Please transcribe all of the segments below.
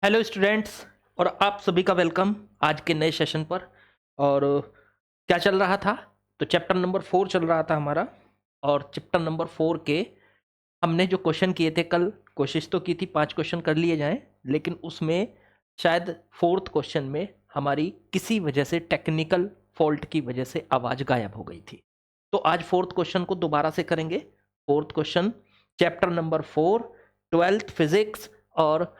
Hello students और आप सभी का वेलकम आज के नए सेशन पर। और क्या चल रहा था? तो चैप्टर नंबर 4 चल रहा था हमारा। और चैप्टर नंबर 4 के हमने जो क्वेश्चन किए थे कल, कोशिश तो की थी 5 क्वेश्चन कर लिए जाएं, लेकिन उसमें शायद फोर्थ क्वेश्चन में हमारी किसी वजह से टेक्निकल फॉल्ट की वजह से आवाज़ गायब हो गई थी। तो आज फोर्थ क्वेश्चन को दोबारा से करेंगे। Fourth question, chapter number 4, 12th physics. और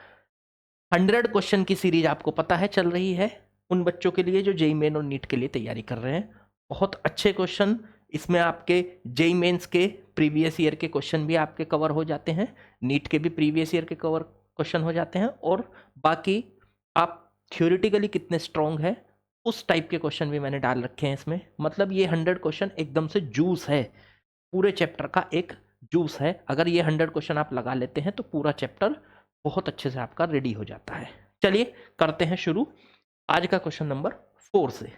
100 क्वेश्चन की सीरीज आपको पता है चल रही है उन बच्चों के लिए जो जेई मेन और नीट के लिए तैयारी कर रहे हैं। बहुत अच्छे क्वेश्चन इसमें आपके जेई मेंस के प्रीवियस ईयर के क्वेश्चन भी आपके कवर हो जाते हैं, नीट के भी प्रीवियस ईयर के कवर क्वेश्चन हो जाते हैं, और बाकी आप थ्योरेटिकली कितने स्ट्रांग है उस टाइप के क्वेश्चन भी मैंने डाल रखे हैं इसमें। मतलब ये 100 क्वेश्चन एकदम से जूस है, पूरे चैप्टर का एक जूस है। अगर ये 100 क्वेश्चन आप लगा लेते हैं तो पूरा चैप्टर बहुत अच्छे से आपका रेडी हो जाता है। चलिए करते हैं शुरू आज का क्वेश्चन नंबर 4 से।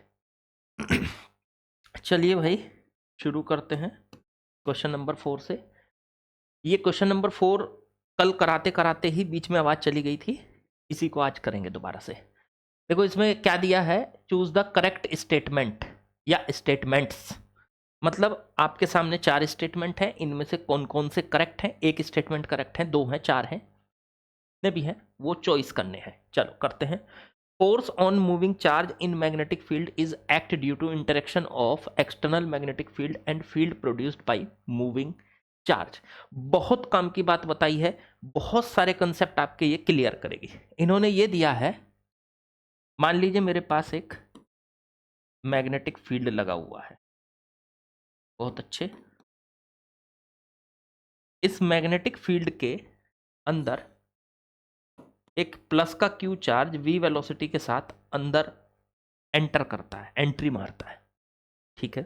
चलिए भाई शुरू करते हैं क्वेश्चन नंबर 4 से। ये क्वेश्चन नंबर 4 कल कराते कराते ही बीच में आवाज़ चली गई थी, इसी को आज करेंगे दोबारा से। देखो इसमें क्या दिया है, चूज द करेक्ट स्टेटमेंट या स्टेटमेंट्स। मतलब आपके सामने 4 स्टेटमेंट हैं, इनमें से कौन कौन से करेक्ट हैं। एक स्टेटमेंट करेक्ट है, 2 हैं, 4 हैं, जितने भी हैं वो चॉइस करने हैं। चलो करते हैं। Force on moving charge in magnetic field is act due to interaction of external magnetic field and field produced by moving charge. बहुत काम की बात बताई है, बहुत सारे कंसेप्ट आपके ये क्लियर करेगी। इन्होंने ये दिया है, मान लीजिए मेरे पास एक मैग्नेटिक फील्ड लगा हुआ है, बहुत अच्छे। इस मैग्नेटिक फील्ड के अंदर एक प्लस का क्यू चार्ज v वेलोसिटी के साथ अंदर एंटर करता है, एंट्री मारता है, ठीक है।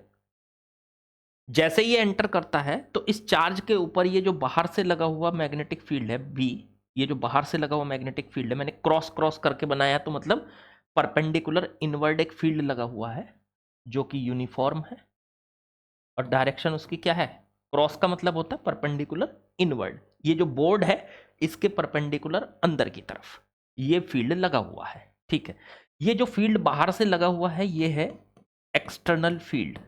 जैसे ये एंटर करता है तो इस चार्ज के ऊपर ये जो बाहर से लगा हुआ मैग्नेटिक फील्ड है v, ये जो बाहर से लगा हुआ मैग्नेटिक फील्ड है, मैंने क्रॉस क्रॉस करके बनाया तो मतलब परपेंडिकुलर इनवर्ड एक फील्ड लगा हुआ है जो कि यूनिफॉर्म है, और डायरेक्शन उसकी क्या है, क्रॉस का मतलब होता है परपेंडिकुलर इनवर्ड। ये जो बोर्ड है इसके परपेंडिकुलर अंदर की तरफ ये फील्ड लगा हुआ है, ठीक है। ये जो फील्ड बाहर से लगा हुआ है ये है एक्सटर्नल फील्ड।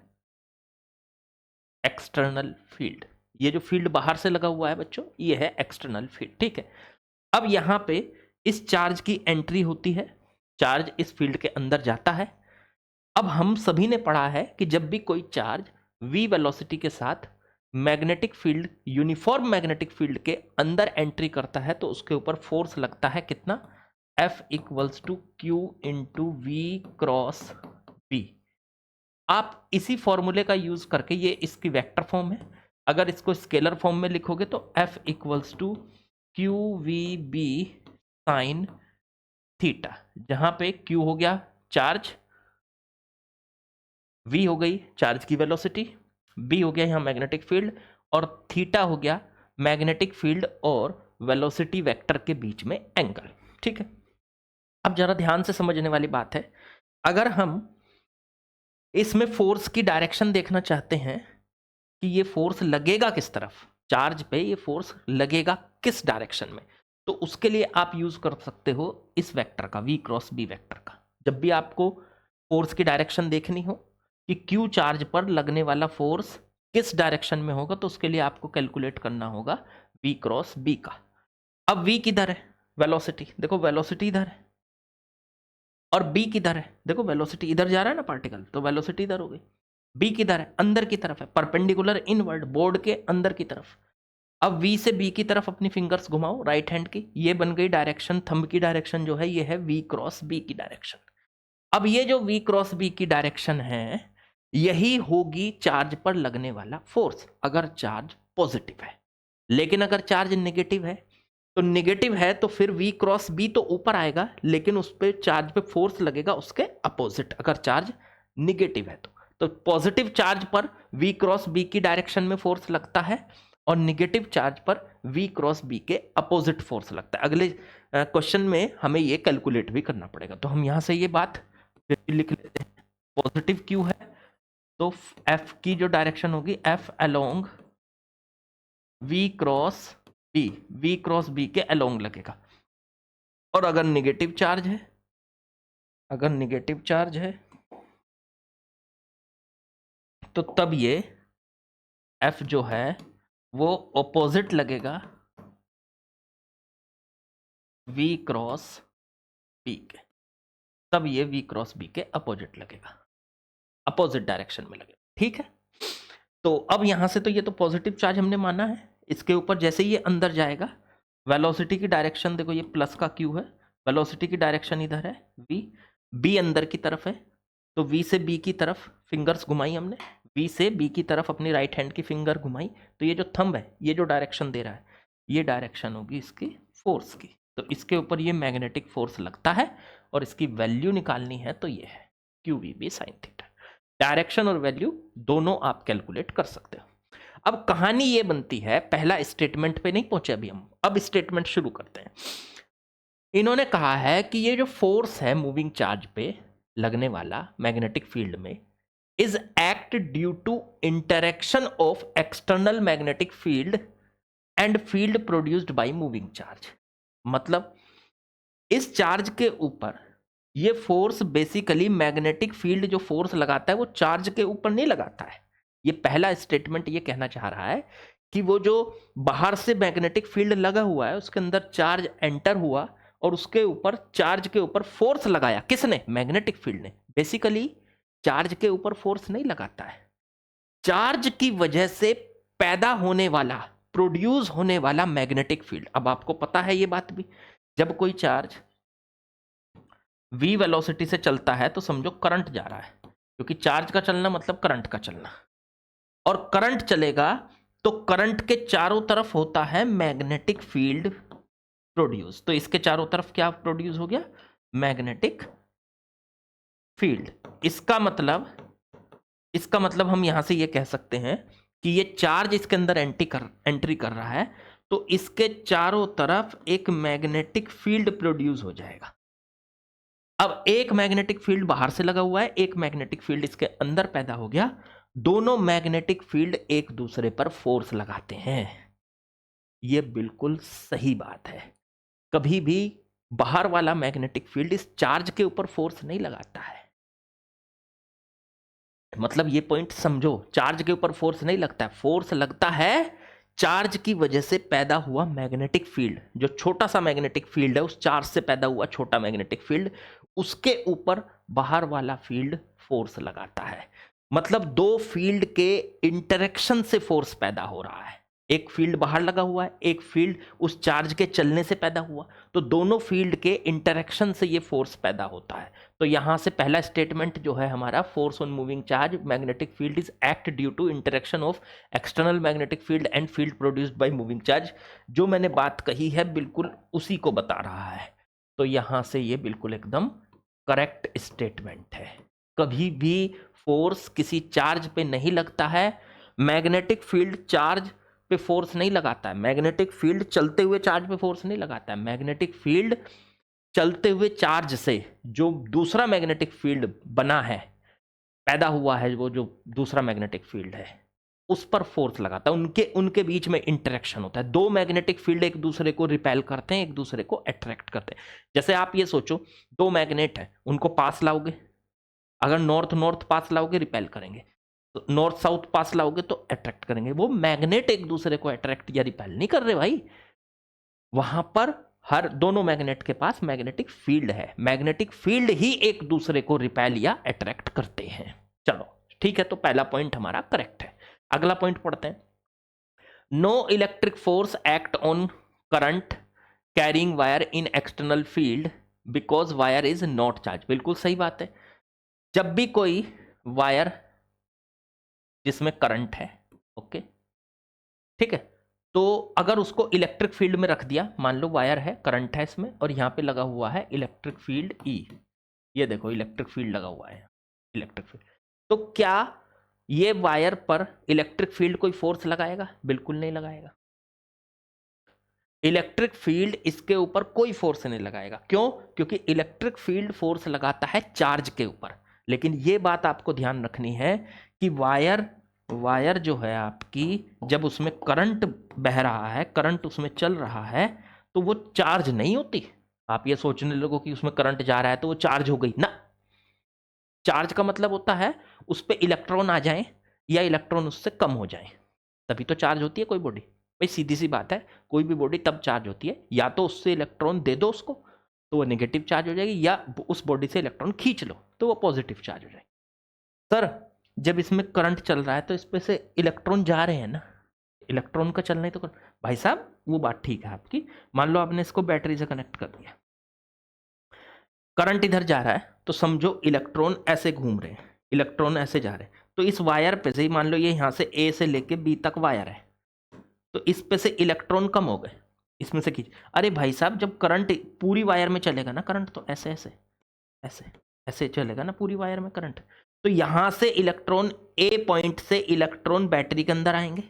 एक्सटर्नल फील्ड, ये जो फील्ड बाहर से लगा हुआ है बच्चों ये है एक्सटर्नल फील्ड, ठीक है। अब यहां पे इस चार्ज की एंट्री होती है, चार्ज इस फील्ड के अंदर जाता है। अब हम सभी ने पढ़ा है कि जब भी कोई चार्ज v वेलोसिटी के साथ magnetic field, uniform magnetic field के अंदर एंट्री करता है तो उसके ऊपर फोर्स लगता है कितना, F equals to Q into we cross B. आप इसी फॉर्मूले का यूज करके, ये इसकी वेक्टर फॉर्म है, अगर इसको स्केलर फॉर्म में लिखोगे तो F equals to q we B sine theta, जहां पे Q हो गया चार्ज, V हो गई चार्ज की वेलोसिटी, B हो गया यहाँ मैग्नेटिक फील्ड, और थीटा हो गया मैग्नेटिक फील्ड और वेलोसिटी वेक्टर के बीच में एंगल, ठीक है। अब जरा ध्यान से समझने वाली बात है, अगर हम इसमें फोर्स की डायरेक्शन देखना चाहते हैं कि ये फोर्स लगेगा किस तरफ, चार्ज पे ये फोर्स लगेगा किस डायरेक्शन में, तो उसके लिए आप यूज कर सकते हो इस वेक्टर का, V क्रॉस B वेक्टर का। जब भी आपको फोर्स की डायरेक्शन देखनी हो कि Q चार्ज पर लगने वाला फोर्स किस डायरेक्शन में होगा, तो उसके लिए आपको कैलकुलेट करना होगा V क्रॉस B का। अब V किधर है, वेलोसिटी, देखो वेलोसिटी इधर है, और B किधर है, देखो वेलोसिटी इधर जा रहा है ना पार्टिकल, तो वेलोसिटी इधर हो गई। B किधर है, अंदर की तरफ है, परपेंडिकुलर इनवर्ड, बोर्ड के अंदर की तरफ। अब V से B की तरफ अपनी फिंगर्स घुमाओ राइट हैंड की, ये बन गई डायरेक्शन, थंब की डायरेक्शन जो है ये है V क्रॉस B की डायरेक्शन। अब ये जो V क्रॉस B की डायरेक्शन है यही होगी चार्ज पर लगने वाला फोर्स, अगर चार्ज पॉजिटिव है। लेकिन अगर चार्ज नेगेटिव है, तो नेगेटिव है तो फिर V क्रॉस B तो ऊपर आएगा, लेकिन उस पर चार्ज पे फोर्स लगेगा उसके अपोजिट, अगर चार्ज नेगेटिव है तो पॉजिटिव चार्ज पर V क्रॉस B की डायरेक्शन में फोर्स लगता है, और नेगेटिव चार्ज पर V क्रॉस B के अपोजिट फोर्स लगता है। अगले क्वेश्चन में हमें ये कैलकुलेट भी करना पड़ेगा, तो हम यहां से ये बात लिख लेते हैं। पॉजिटिव Q है तो F की जो डायरेक्शन होगी F along V cross B, V cross B के अलोंग लगेगा। और अगर निगेटिव चार्ज है, अगर निगेटिव चार्ज है तो तब ये F जो है वो ऑपोजिट लगेगा V क्रॉस B के, तब ये V क्रॉस B के अपोजिट लगेगा, अपोजिट डायरेक्शन में लगेगा। ठीक है, तो अब यहां से तो ये तो पॉजिटिव चार्ज हमने माना है, इसके ऊपर जैसे ही ये अंदर जाएगा वेलोसिटी की डायरेक्शन देखो, ये प्लस का क्यू है, वेलोसिटी की डायरेक्शन इधर है V, B अंदर की तरफ है, तो V से B की तरफ फिंगर्स घुमाई हमने, V से B की तरफ अपनी राइट हैंड की फिंगर घुमाई, तो ये जो थंब है ये जो डायरेक्शन दे रहा है ये डायरेक्शन होगी इसकी फोर्स की, तो इसके ऊपर ये मैग्नेटिक फोर्स लगता है और इसकी वैल्यू निकालनी है तो ये है QVB sin थीटा। डायरेक्शन और वैल्यू दोनों आप कैलकुलेट कर सकते हो। अब कहानी ये बनती है, पहला स्टेटमेंट पे नहीं पहुंचे अभी हम, अब स्टेटमेंट शुरू करते हैं। इन्होंने कहा है कि ये जो फोर्स है मूविंग चार्ज पे लगने वाला मैग्नेटिक फील्ड में is act due to interaction of external magnetic field and field produced by moving charge. मतलब इस चार्ज के ऊपर ये फोर्स बेसिकली मैग्नेटिक फील्ड जो फोर्स लगाता है वो चार्ज के ऊपर नहीं लगाता है। ये पहला स्टेटमेंट ये कहना चाह रहा है कि वो जो बाहर से मैग्नेटिक फील्ड लगा हुआ है उसके अंदर चार्ज एंटर हुआ और उसके ऊपर चार्ज के ऊपर फोर्स लगाया, किसने? मैग्नेटिक फील्ड ने। बेसिकली चार्ज के ऊपर फोर्स नहीं लगाता है, चार्ज की वजह से पैदा होने वाला, प्रोड्यूस होने वाला मैग्नेटिक फील्ड। अब आपको पता है ये बात भी, जब कोई चार्ज v वेलोसिटी से चलता है तो समझो करंट जा रहा है, क्योंकि चार्ज का चलना मतलब करंट का चलना, और करंट चलेगा तो करंट के चारों तरफ होता है मैग्नेटिक फील्ड प्रोड्यूस, तो इसके चारों तरफ क्या प्रोड्यूस हो गया? Magnetic field. इसका मतलब हम यहां से ये कह सकते हैं कि ये चार्ज इसके अंदर एंट्री कर रहा है तो इसके चारों तरफ एक मैग्नेटिक फील्ड प्रोड्यूस हो जाएगा। अब एक मैग्नेटिक फील्ड बाहर से लगा हुआ है, एक मैग्नेटिक फील्ड इसके अंदर पैदा हो गया, दोनों मैग्नेटिक फील्ड एक दूसरे पर फोर्स लगाते हैं। यह बिल्कुल सही बात है, कभी भी बाहर वाला मैग्नेटिक फील्ड इस चार्ज के ऊपर फोर्स नहीं लगाता है। मतलब ये पॉइंट समझो, चार्ज के ऊपर फोर्स नहीं लगता है, फोर्स लगता है चार्ज की वजह से पैदा हुआ मैग्नेटिक फील्ड, जो छोटा सा मैग्नेटिक फील्ड है उस चार्ज से पैदा हुआ छोटा मैग्नेटिक फील्ड, उसके ऊपर बाहर वाला फील्ड फोर्स लगाता है। मतलब दो फील्ड के इंटरेक्शन से फोर्स पैदा हो रहा है, एक फील्ड बाहर लगा हुआ है, एक फील्ड उस चार्ज के चलने से पैदा हुआ, तो दोनों फील्ड के इंटरेक्शन से ये फोर्स पैदा होता है। तो यहां से पहला स्टेटमेंट जो है हमारा, force on moving charge magnetic field is act due to interaction of external magnetic field and field produced by moving charge, जो मैंने बात कही है बिल्कुल उसी को बता रहा है। तो यहां से ये बिल्कुल एकदम करेक्ट स्टेटमेंट है। कभी भी फोर्स किसी चार्ज पे नहीं लगता है, मैग्नेटिक फील्ड चार्ज पे फोर्स नहीं लगाता है, मैग्नेटिक फील्ड चलते हुए चार्ज पे फोर्स नहीं लगाता है, मैग्नेटिक फील्ड चलते हुए चार्ज से जो दूसरा मैग्नेटिक फील्ड बना है, पैदा हुआ है, वो जो दूसरा मैग्नेटिक फील्ड है उस पर फोर्स लगाता है, उनके बीच में इंटरेक्शन होता है। दो मैग्नेटिक फील्ड एक दूसरे को रिपेल करते हैं, एक दूसरे को अट्रैक्ट करते हैं। जैसे आप ये सोचो, दो मैग्नेट है, उनको पास लाओगे, अगर नॉर्थ नॉर्थ पास लाओगे रिपेल करेंगे, तो नॉर्थ साउथ पास लाओगे तो अट्रैक्ट करेंगे। वो मैग्नेट एक दूसरे को अट्रैक्ट या रिपेल नहीं कर रहे भाई, वहां पर हर दोनों मैग्नेट के पास मैग्नेटिक फील्ड है, मैग्नेटिक फील्ड ही एक दूसरे को रिपेल या अट्रैक्ट करते हैं। चलो ठीक है, तो पहला पॉइंट हमारा करेक्ट है। अगला पॉइंट पढ़ते हैं। No electric force act on current carrying wire in external field because wire is not charge. बिल्कुल सही बात है, जब भी कोई वायर जिसमें करंट है, ओके ठीक है, तो अगर उसको इलेक्ट्रिक फील्ड में रख दिया, मान लो वायर है, करंट है इसमें और यहाँ पे लगा हुआ है इलेक्ट्रिक फील्ड ई, ये देखो इलेक्ट्रिक फील्ड लगा हुआ है, इलेक्ट्रिक फील्ड, तो क्या ये वायर पर इलेक्ट्रिक फील्ड कोई फोर्स लगाएगा? बिल्कुल नहीं लगाएगा। इलेक्ट्रिक फील्ड इसके ऊपर कोई फोर्स नहीं लगाएगा। क्यों? क्योंकि इलेक्ट्रिक फील्ड फोर्स लगाता है चार्ज के ऊपर। लेकिन ये बात आपको ध्यान रखनी है कि वायर जो है आपकी, जब उसमें करंट बह रहा है, करंट उसमें चल रहा है, तो वो चार्ज नहीं होती, आप ये सोचने लगो कि उसमें करंट जा रहा है तो वो चार्ज हो गई ना। चार्ज का मतलब होता है उस पर इलेक्ट्रॉन आ जाए या इलेक्ट्रॉन उससे कम हो जाए, तभी तो चार्ज होती है कोई बॉडी। भाई सीधी सी बात है, कोई भी बॉडी तब चार्ज होती है या तो उससे इलेक्ट्रॉन दे दो उसको तो वो नेगेटिव चार्ज हो जाएगी, या उस बॉडी से इलेक्ट्रॉन खींच लो तो वो पॉजिटिव चार्ज हो जाएगी। सर जब इसमें करंट चल रहा है तो इस पे से इलेक्ट्रॉन जा रहे हैं ना, इलेक्ट्रॉन का चलना ही तो भाई साहब वो बात ठीक है आपकी। मान लो आपने इसको बैटरी से कनेक्ट कर दिया, करंट इधर जा रहा है तो समझो इलेक्ट्रॉन ऐसे घूम रहे हैं, इलेक्ट्रॉन ऐसे जा रहे हैं, तो इस वायर पे से ही मान लो ये यहां से ए से लेके बी तक वायर है, तो इस पे से इलेक्ट्रॉन कम हो गए, इसमें से खींच। अरे भाई साहब जब करंट पूरी वायर में चलेगा ना करंट, तो ऐसे ऐसे ऐसे ऐसे चलेगा ना पूरी वायर में करंट, तो यहां से इलेक्ट्रॉन ए पॉइंट से इलेक्ट्रॉन बैटरी के अंदर आएंगे,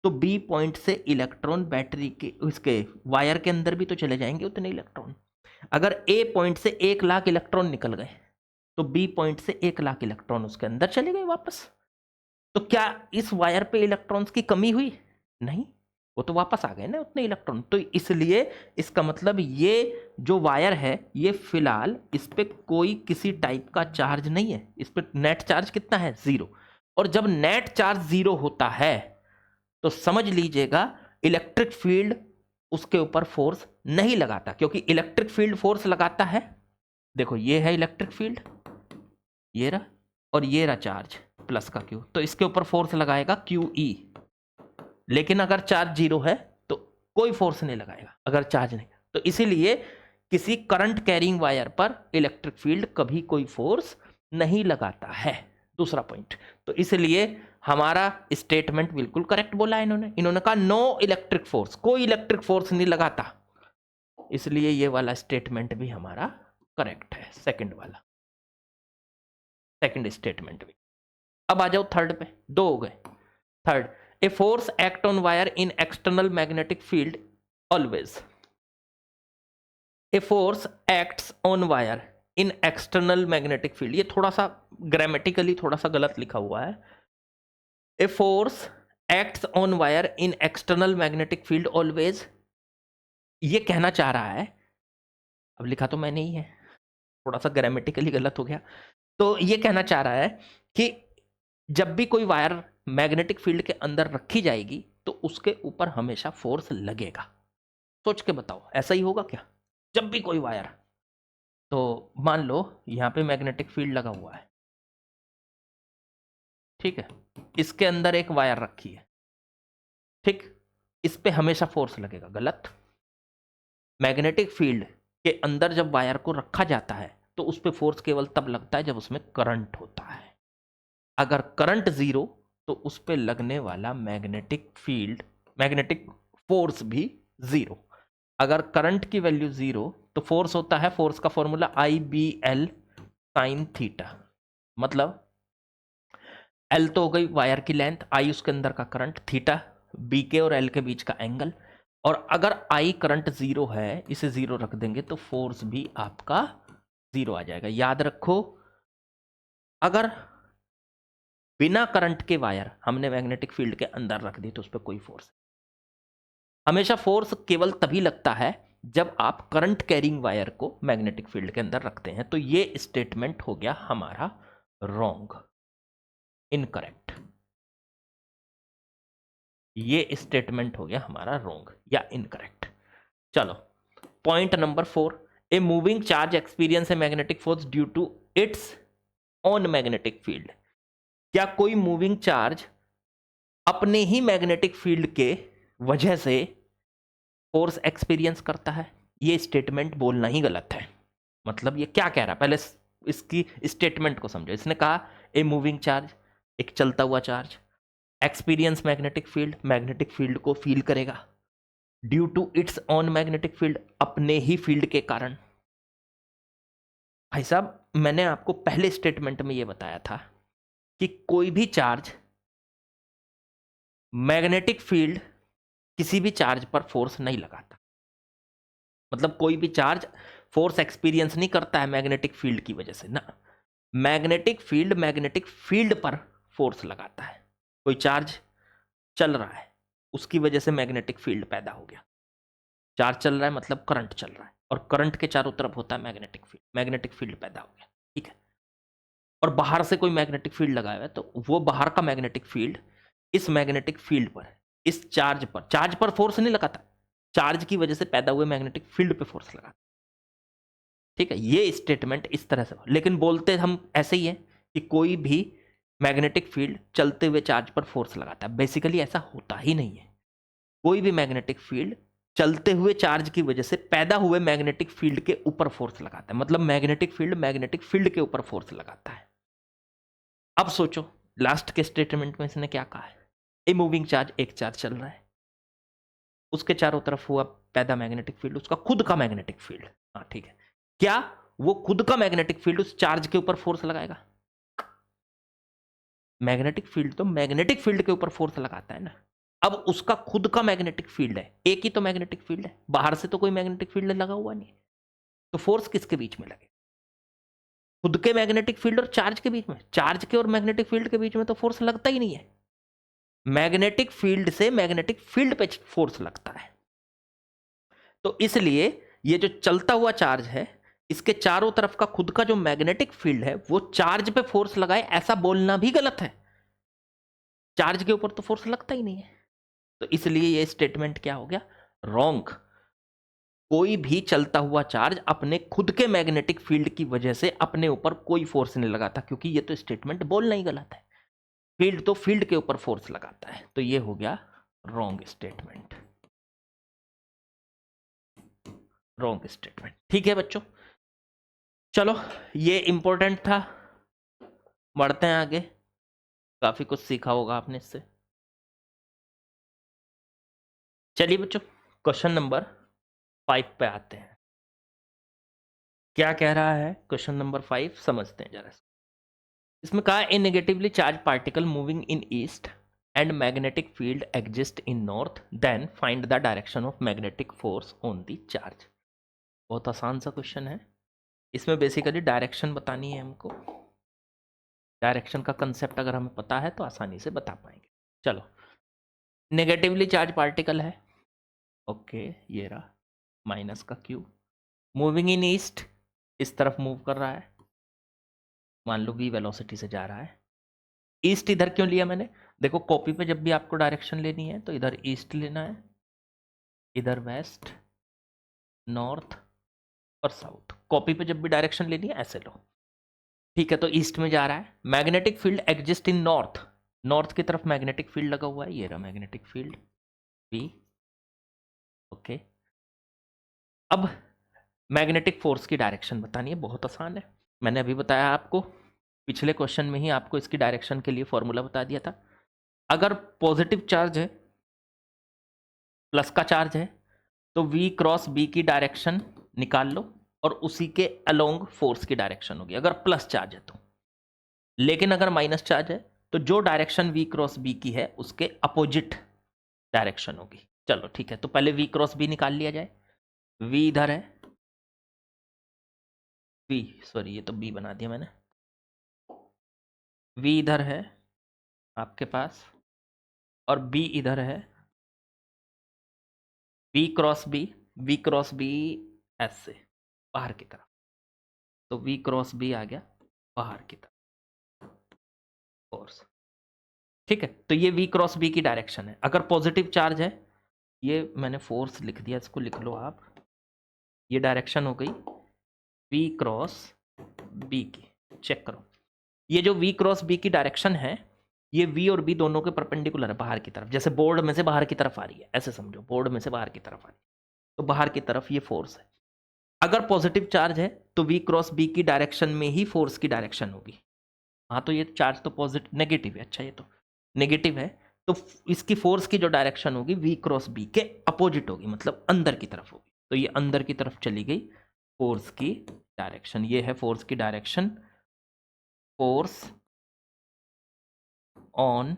तो बी पॉइंट से इलेक्ट्रॉन बैटरी के उसके वायर के अंदर भी तो चले जाएंगे उतने इलेक्ट्रॉन। अगर ए पॉइंट से 1,00,000 इलेक्ट्रॉन निकल गए तो बी पॉइंट से 1,00,000 इलेक्ट्रॉन उसके अंदर चले गए वापस। तो क्या इस वायर पे इलेक्ट्रॉन्स की कमी हुई? नहीं, वो तो वापस आ गए ना उतने इलेक्ट्रॉन। तो इसलिए इसका मतलब ये जो वायर है ये फिलहाल इस पे कोई किसी टाइप का चार्ज नहीं है, इस पे नेट चार्ज कितना है? 0। और जब नेट चार्ज 0 होता है तो समझ लीजिएगा इलेक्ट्रिक फील्ड उसके ऊपर फोर्स नहीं लगाता, क्योंकि इलेक्ट्रिक फील्ड फोर्स लगाता है, देखो ये है इलेक्ट्रिक फील्ड, ये रहा, और ये रहा चार्ज प्लस का क्यू, तो इसके ऊपर फोर्स लगाएगा क्यू ई। लेकिन अगर चार्ज 0 है तो कोई फोर्स नहीं लगाएगा, अगर चार्ज नहीं, तो इसीलिए किसी करंट कैरिंग वायर पर इलेक्ट्रिक फील्ड कभी कोई फोर्स नहीं लगाता है। दूसरा पॉइंट, तो इसलिए हमारा स्टेटमेंट बिल्कुल करेक्ट बोला है इन्होंने कहा नो इलेक्ट्रिक फोर्स, कोई इलेक्ट्रिक फोर्स नहीं लगाता, इसलिए ये वाला स्टेटमेंट भी हमारा करेक्ट है, सेकंड वाला, सेकंड स्टेटमेंट भी। अब आ जाओ थर्ड पे, 2 हो गए। Third, a force act on wire in external magnetic field always. A force acts on wire in external magnetic field, ये थोड़ा सा ग्रामेटिकली थोड़ा सा गलत लिखा हुआ है। A force acts on wire in external magnetic field always, ये कहना चाह रहा है, अब लिखा तो मैंने ही है, थोड़ा सा ग्रामेटिकली गलत हो गया, तो ये कहना चाह रहा है कि जब भी कोई वायर मैग्नेटिक फील्ड के अंदर रखी जाएगी तो उसके ऊपर हमेशा फोर्स लगेगा। सोच के बताओ ऐसा ही होगा क्या? जब भी कोई वायर, तो मान लो यहां पे मैग्नेटिक फील्ड लगा हुआ है, ठीक है, इसके अंदर एक वायर रखी है, ठीक, इस पे हमेशा फोर्स लगेगा, गलत। मैग्नेटिक फील्ड के अंदर जब वायर को रखा जाता है तो उस पे फोर्स केवल तब लगता है जब उसमें करंट होता है। अगर करंट 0 तो उस पे लगने वाला मैग्नेटिक फील्ड, मैग्नेटिक फोर्स भी 0। अगर करंट की वैल्यू 0 तो फोर्स होता है, फोर्स का फॉर्मूला IBL साइन थीटा, मतलब L तो हो गई वायर की लेंथ, I उसके अंदर का करंट, थीटा B के और L के बीच का एंगल, और अगर I करंट 0 है, इसे 0 रख देंगे तो फोर्स भी आपका 0 आ जाएगा। याद रखो अगर बिना करंट के वायर हमने मैग्नेटिक फील्ड के अंदर रख दी तो उस पर कोई फोर्स, हमेशा फोर्स केवल तभी लगता है जब आप करंट कैरिंग वायर को मैग्नेटिक फील्ड के अंदर रखते हैं। तो ये स्टेटमेंट हो गया हमारा रॉन्ग, इनकरेक्ट, ये स्टेटमेंट हो गया हमारा रॉन्ग या इनकरेक्ट। चलो point number 4, a moving charge experience a magnetic force due to its own magnetic field. क्या कोई मूविंग चार्ज अपने ही मैग्नेटिक फील्ड के वजह से फोर्स एक्सपीरियंस करता है? ये स्टेटमेंट बोलना ही गलत है। मतलब ये क्या कह रहा है, पहले इसकी स्टेटमेंट को समझो। इसने कहा ए मूविंग चार्ज, एक चलता हुआ charge, experience magnetic field, magnetic field को फील करेगा, due to its own magnetic field, अपने ही फील्ड के कारण। भाई साहब मैंने आपको पहले स्टेटमेंट में यह बताया था कि कोई भी चार्ज मैग्नेटिक फील्ड किसी भी चार्ज पर फोर्स नहीं लगाता, मतलब कोई भी चार्ज फोर्स एक्सपीरियंस नहीं करता है मैग्नेटिक फील्ड की वजह से ना, मैग्नेटिक फील्ड पर फोर्स लगाता है। कोई चार्ज चल रहा है, उसकी वजह से मैग्नेटिक फील्ड पैदा हो गया, चार्ज चल रहा है मतलब करंट चल रहा है, और करंट के चारों तरफ होता है मैग्नेटिक फील्ड पैदा हो गया, ठीक है। और बाहर से कोई मैग्नेटिक फील्ड लगाया हुआ है तो वो बाहर का मैग्नेटिक फील्ड इस मैग्नेटिक फील्ड पर, इस चार्ज पर फोर्स नहीं लगाता, चार्ज की वजह से पैदा हुए मैग्नेटिक फील्ड पे फोर्स लगाता, ठीक है। ये स्टेटमेंट इस तरह से, लेकिन बोलते हम ऐसे ही है कि कोई भी मैग्नेटिक फील्ड चलते हुए चार्ज पर फोर्स लगाता है। बेसिकली ऐसा होता ही नहीं है। कोई भी मैग्नेटिक फील्ड चलते हुए चार्ज की वजह से पैदा हुए मैग्नेटिक फील्ड के ऊपर फोर्स लगाता है, मतलब मैग्नेटिक फील्ड के ऊपर फोर्स लगाता है। अब सोचो लास्ट के स्टेटमेंट में इसने क्या कहा है, ए मूविंग चार्ज, एक चार्ज चल रहा है, उसके चारों तरफ हुआ पैदा मैग्नेटिक फील्ड, उसका खुद का मैग्नेटिक फील्ड, हाँ ठीक है, क्या वो खुद का मैग्नेटिक फील्ड उस चार्ज के ऊपर फोर्स लगाएगा? मैग्नेटिक फील्ड तो मैग्नेटिक फील्ड के ऊपर फोर्स लगाता है ना। अब उसका खुद का मैग्नेटिक फील्ड है, एक ही तो मैग्नेटिक फील्ड है, बाहर से तो कोई मैग्नेटिक फील्ड लगा हुआ नहीं, तो फोर्स किसके बीच में लगे? खुद के मैग्नेटिक फील्ड और चार्ज के बीच में। चार्ज के और मैग्नेटिक फील्ड के बीच में तो फोर्स लगता ही नहीं है, मैग्नेटिक फील्ड से मैग्नेटिक फील्ड पे फोर्स लगता है। तो इसलिए ये जो चलता हुआ चार्ज है, इसके चारों तरफ का खुद का जो मैग्नेटिक फील्ड है वो चार्ज पे फोर्स लगाए, ऐसा बोलना भी गलत है। चार्ज के ऊपर तो फोर्स लगता ही नहीं है, तो इसलिए ये स्टेटमेंट क्या हो गया, रॉन्ग। कोई भी चलता हुआ चार्ज अपने खुद के मैग्नेटिक फील्ड की वजह से अपने ऊपर कोई फोर्स नहीं लगाता, क्योंकि ये तो स्टेटमेंट बोलना ही गलत है। फील्ड तो फील्ड के ऊपर फोर्स लगाता है, तो ये हो गया रॉन्ग स्टेटमेंट, रॉन्ग स्टेटमेंट। ठीक है बच्चों, चलो ये इंपॉर्टेंट था, बढ़ते हैं आगे, काफी कुछ सीखा होगा आपने इससे। चलिए बच्चों क्वेश्चन नंबर 5 पे आते हैं। क्या कह रहा है क्वेश्चन नंबर 5, समझते हैं जरा। इसमें कहा a negatively charge particle moving in east and magnetic field exist in north, then find the direction of magnetic force on the charge. बहुत आसान सा क्वेश्चन है, इसमें बेसिकली डायरेक्शन बतानी है हमको। डायरेक्शन का कंसेप्ट अगर हमें पता है तो आसानी से बता पाएंगे। चलो, नेगेटिवली चार्ज पार्टिकल है, ओके ये रहा माइनस का क्यू, मूविंग इन ईस्ट, इस तरफ मूव कर रहा है, मान लो v वेलोसिटी से जा रहा है। ईस्ट इधर क्यों लिया मैंने, देखो कॉपी पे जब भी आपको डायरेक्शन लेनी है तो इधर ईस्ट लेना है, इधर वेस्ट, नॉर्थ और साउथ। कॉपी पे जब भी डायरेक्शन लेनी है ऐसे लो, ठीक है। तो ईस्ट में जा रहा है, magnetic field exist in north, north की तरफ मैग्नेटिक फील्ड लगा हुआ है, ये रहा मैग्नेटिक फील्ड V, ओके। अब मैग्नेटिक फोर्स की डायरेक्शन बतानी है, बहुत आसान है, मैंने अभी बताया आपको, पिछले क्वेश्चन में ही आपको इसकी डायरेक्शन के लिए फॉर्मूला बता दिया था। अगर पॉजिटिव चार्ज है, प्लस का चार्ज है, तो V क्रॉस B की डायरेक्शन निकाल लो और उसी के अलोंग फोर्स की डायरेक्शन होगी, अगर प्लस चार्ज है तो। लेकिन अगर माइनस चार्ज है तो जो डायरेक्शन V क्रॉस B की है उसके अपोजिट डायरेक्शन होगी। चलो ठीक है, तो पहले V क्रॉस B निकाल लिया जाए। V इधर है, V सॉरी ये तो B बना दिया मैंने, V इधर है आपके पास और B इधर है, V क्रॉस B ऐसे बाहर की तरफ, तो V क्रॉस B आ गया बाहर की तरफ फोर्स, ठीक है। तो ये V क्रॉस B की डायरेक्शन है। अगर पॉजिटिव चार्ज है, ये मैंने फोर्स लिख दिया, इसको लिख लो आप, ये डायरेक्शन हो गई V क्रॉस B की। चेक करो, ये जो V क्रॉस B की डायरेक्शन है, ये V और B दोनों के परपेंडिकुलर है बाहर की तरफ, जैसे बोर्ड में से बाहर की तरफ आ रही है, ऐसे समझो बोर्ड में से बाहर की तरफ आ रही है, तो बाहर की तरफ ये फोर्स है। अगर पॉजिटिव चार्ज है तो V क्रॉस B की डायरेक्शन में ही फोर्स की डायरेक्शन होगी। हाँ तो ये चार्ज तो पॉजिटिव नेगेटिव है, अच्छा ये तो नेगेटिव है, तो इसकी फोर्स की जो डायरेक्शन होगी V क्रॉस B के अपोजिट होगी, मतलब अंदर की तरफ होगी, तो ये अंदर की तरफ चली गई फोर्स की डायरेक्शन। ये है फोर्स की direction, force on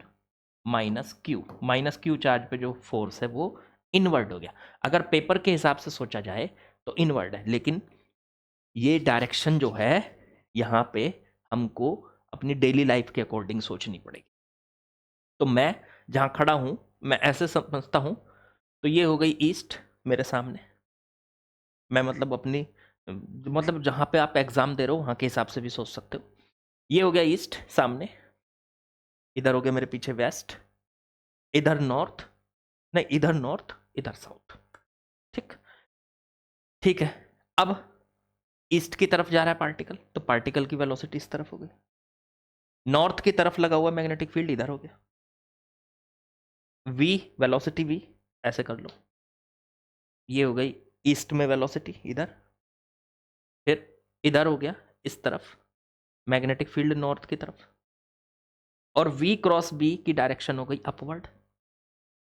minus Q charge पे जो फोर्स है वो इनवर्ड हो गया। अगर पेपर के हिसाब से सोचा जाए तो इनवर्ड है, लेकिन ये डायरेक्शन जो है यहाँ पे हमको अपनी डेली लाइफ के अकॉर्डिंग सोचनी पड़ेगी। तो मैं जहाँ खड़ा हूँ मैं ऐसे समझता हूँ, तो ये हो गई ईस्ट मेरे सामने, मैं मतलब अपनी मतलब जहाँ पे आप एग्जाम दे रहे हो वहाँ के हिसाब से भी सोच सकते हो। ये हो गया ईस्ट सामने, इधर हो गया मेरे पीछे वेस्ट, इधर नॉर्थ, नहीं इधर नॉर्थ इधर साउथ। ठीक, ठीक है। अब ईस्ट की तरफ जा रहा है पार्टिकल, तो पार्टिकल की वेलोसिटी इस तरफ हो गई। नॉर्थ की तरफ लगा हुआ मैग्नेटिक फील्ड इधर हो गया, वी वेलोसिटी वी, ऐसे कर लो। ये हो गई ईस्ट में वेलोसिटी इधर, फिर इधर हो गया इस तरफ मैग्नेटिक फील्ड नॉर्थ की तरफ, और v क्रॉस b की डायरेक्शन हो गई अपवर्ड।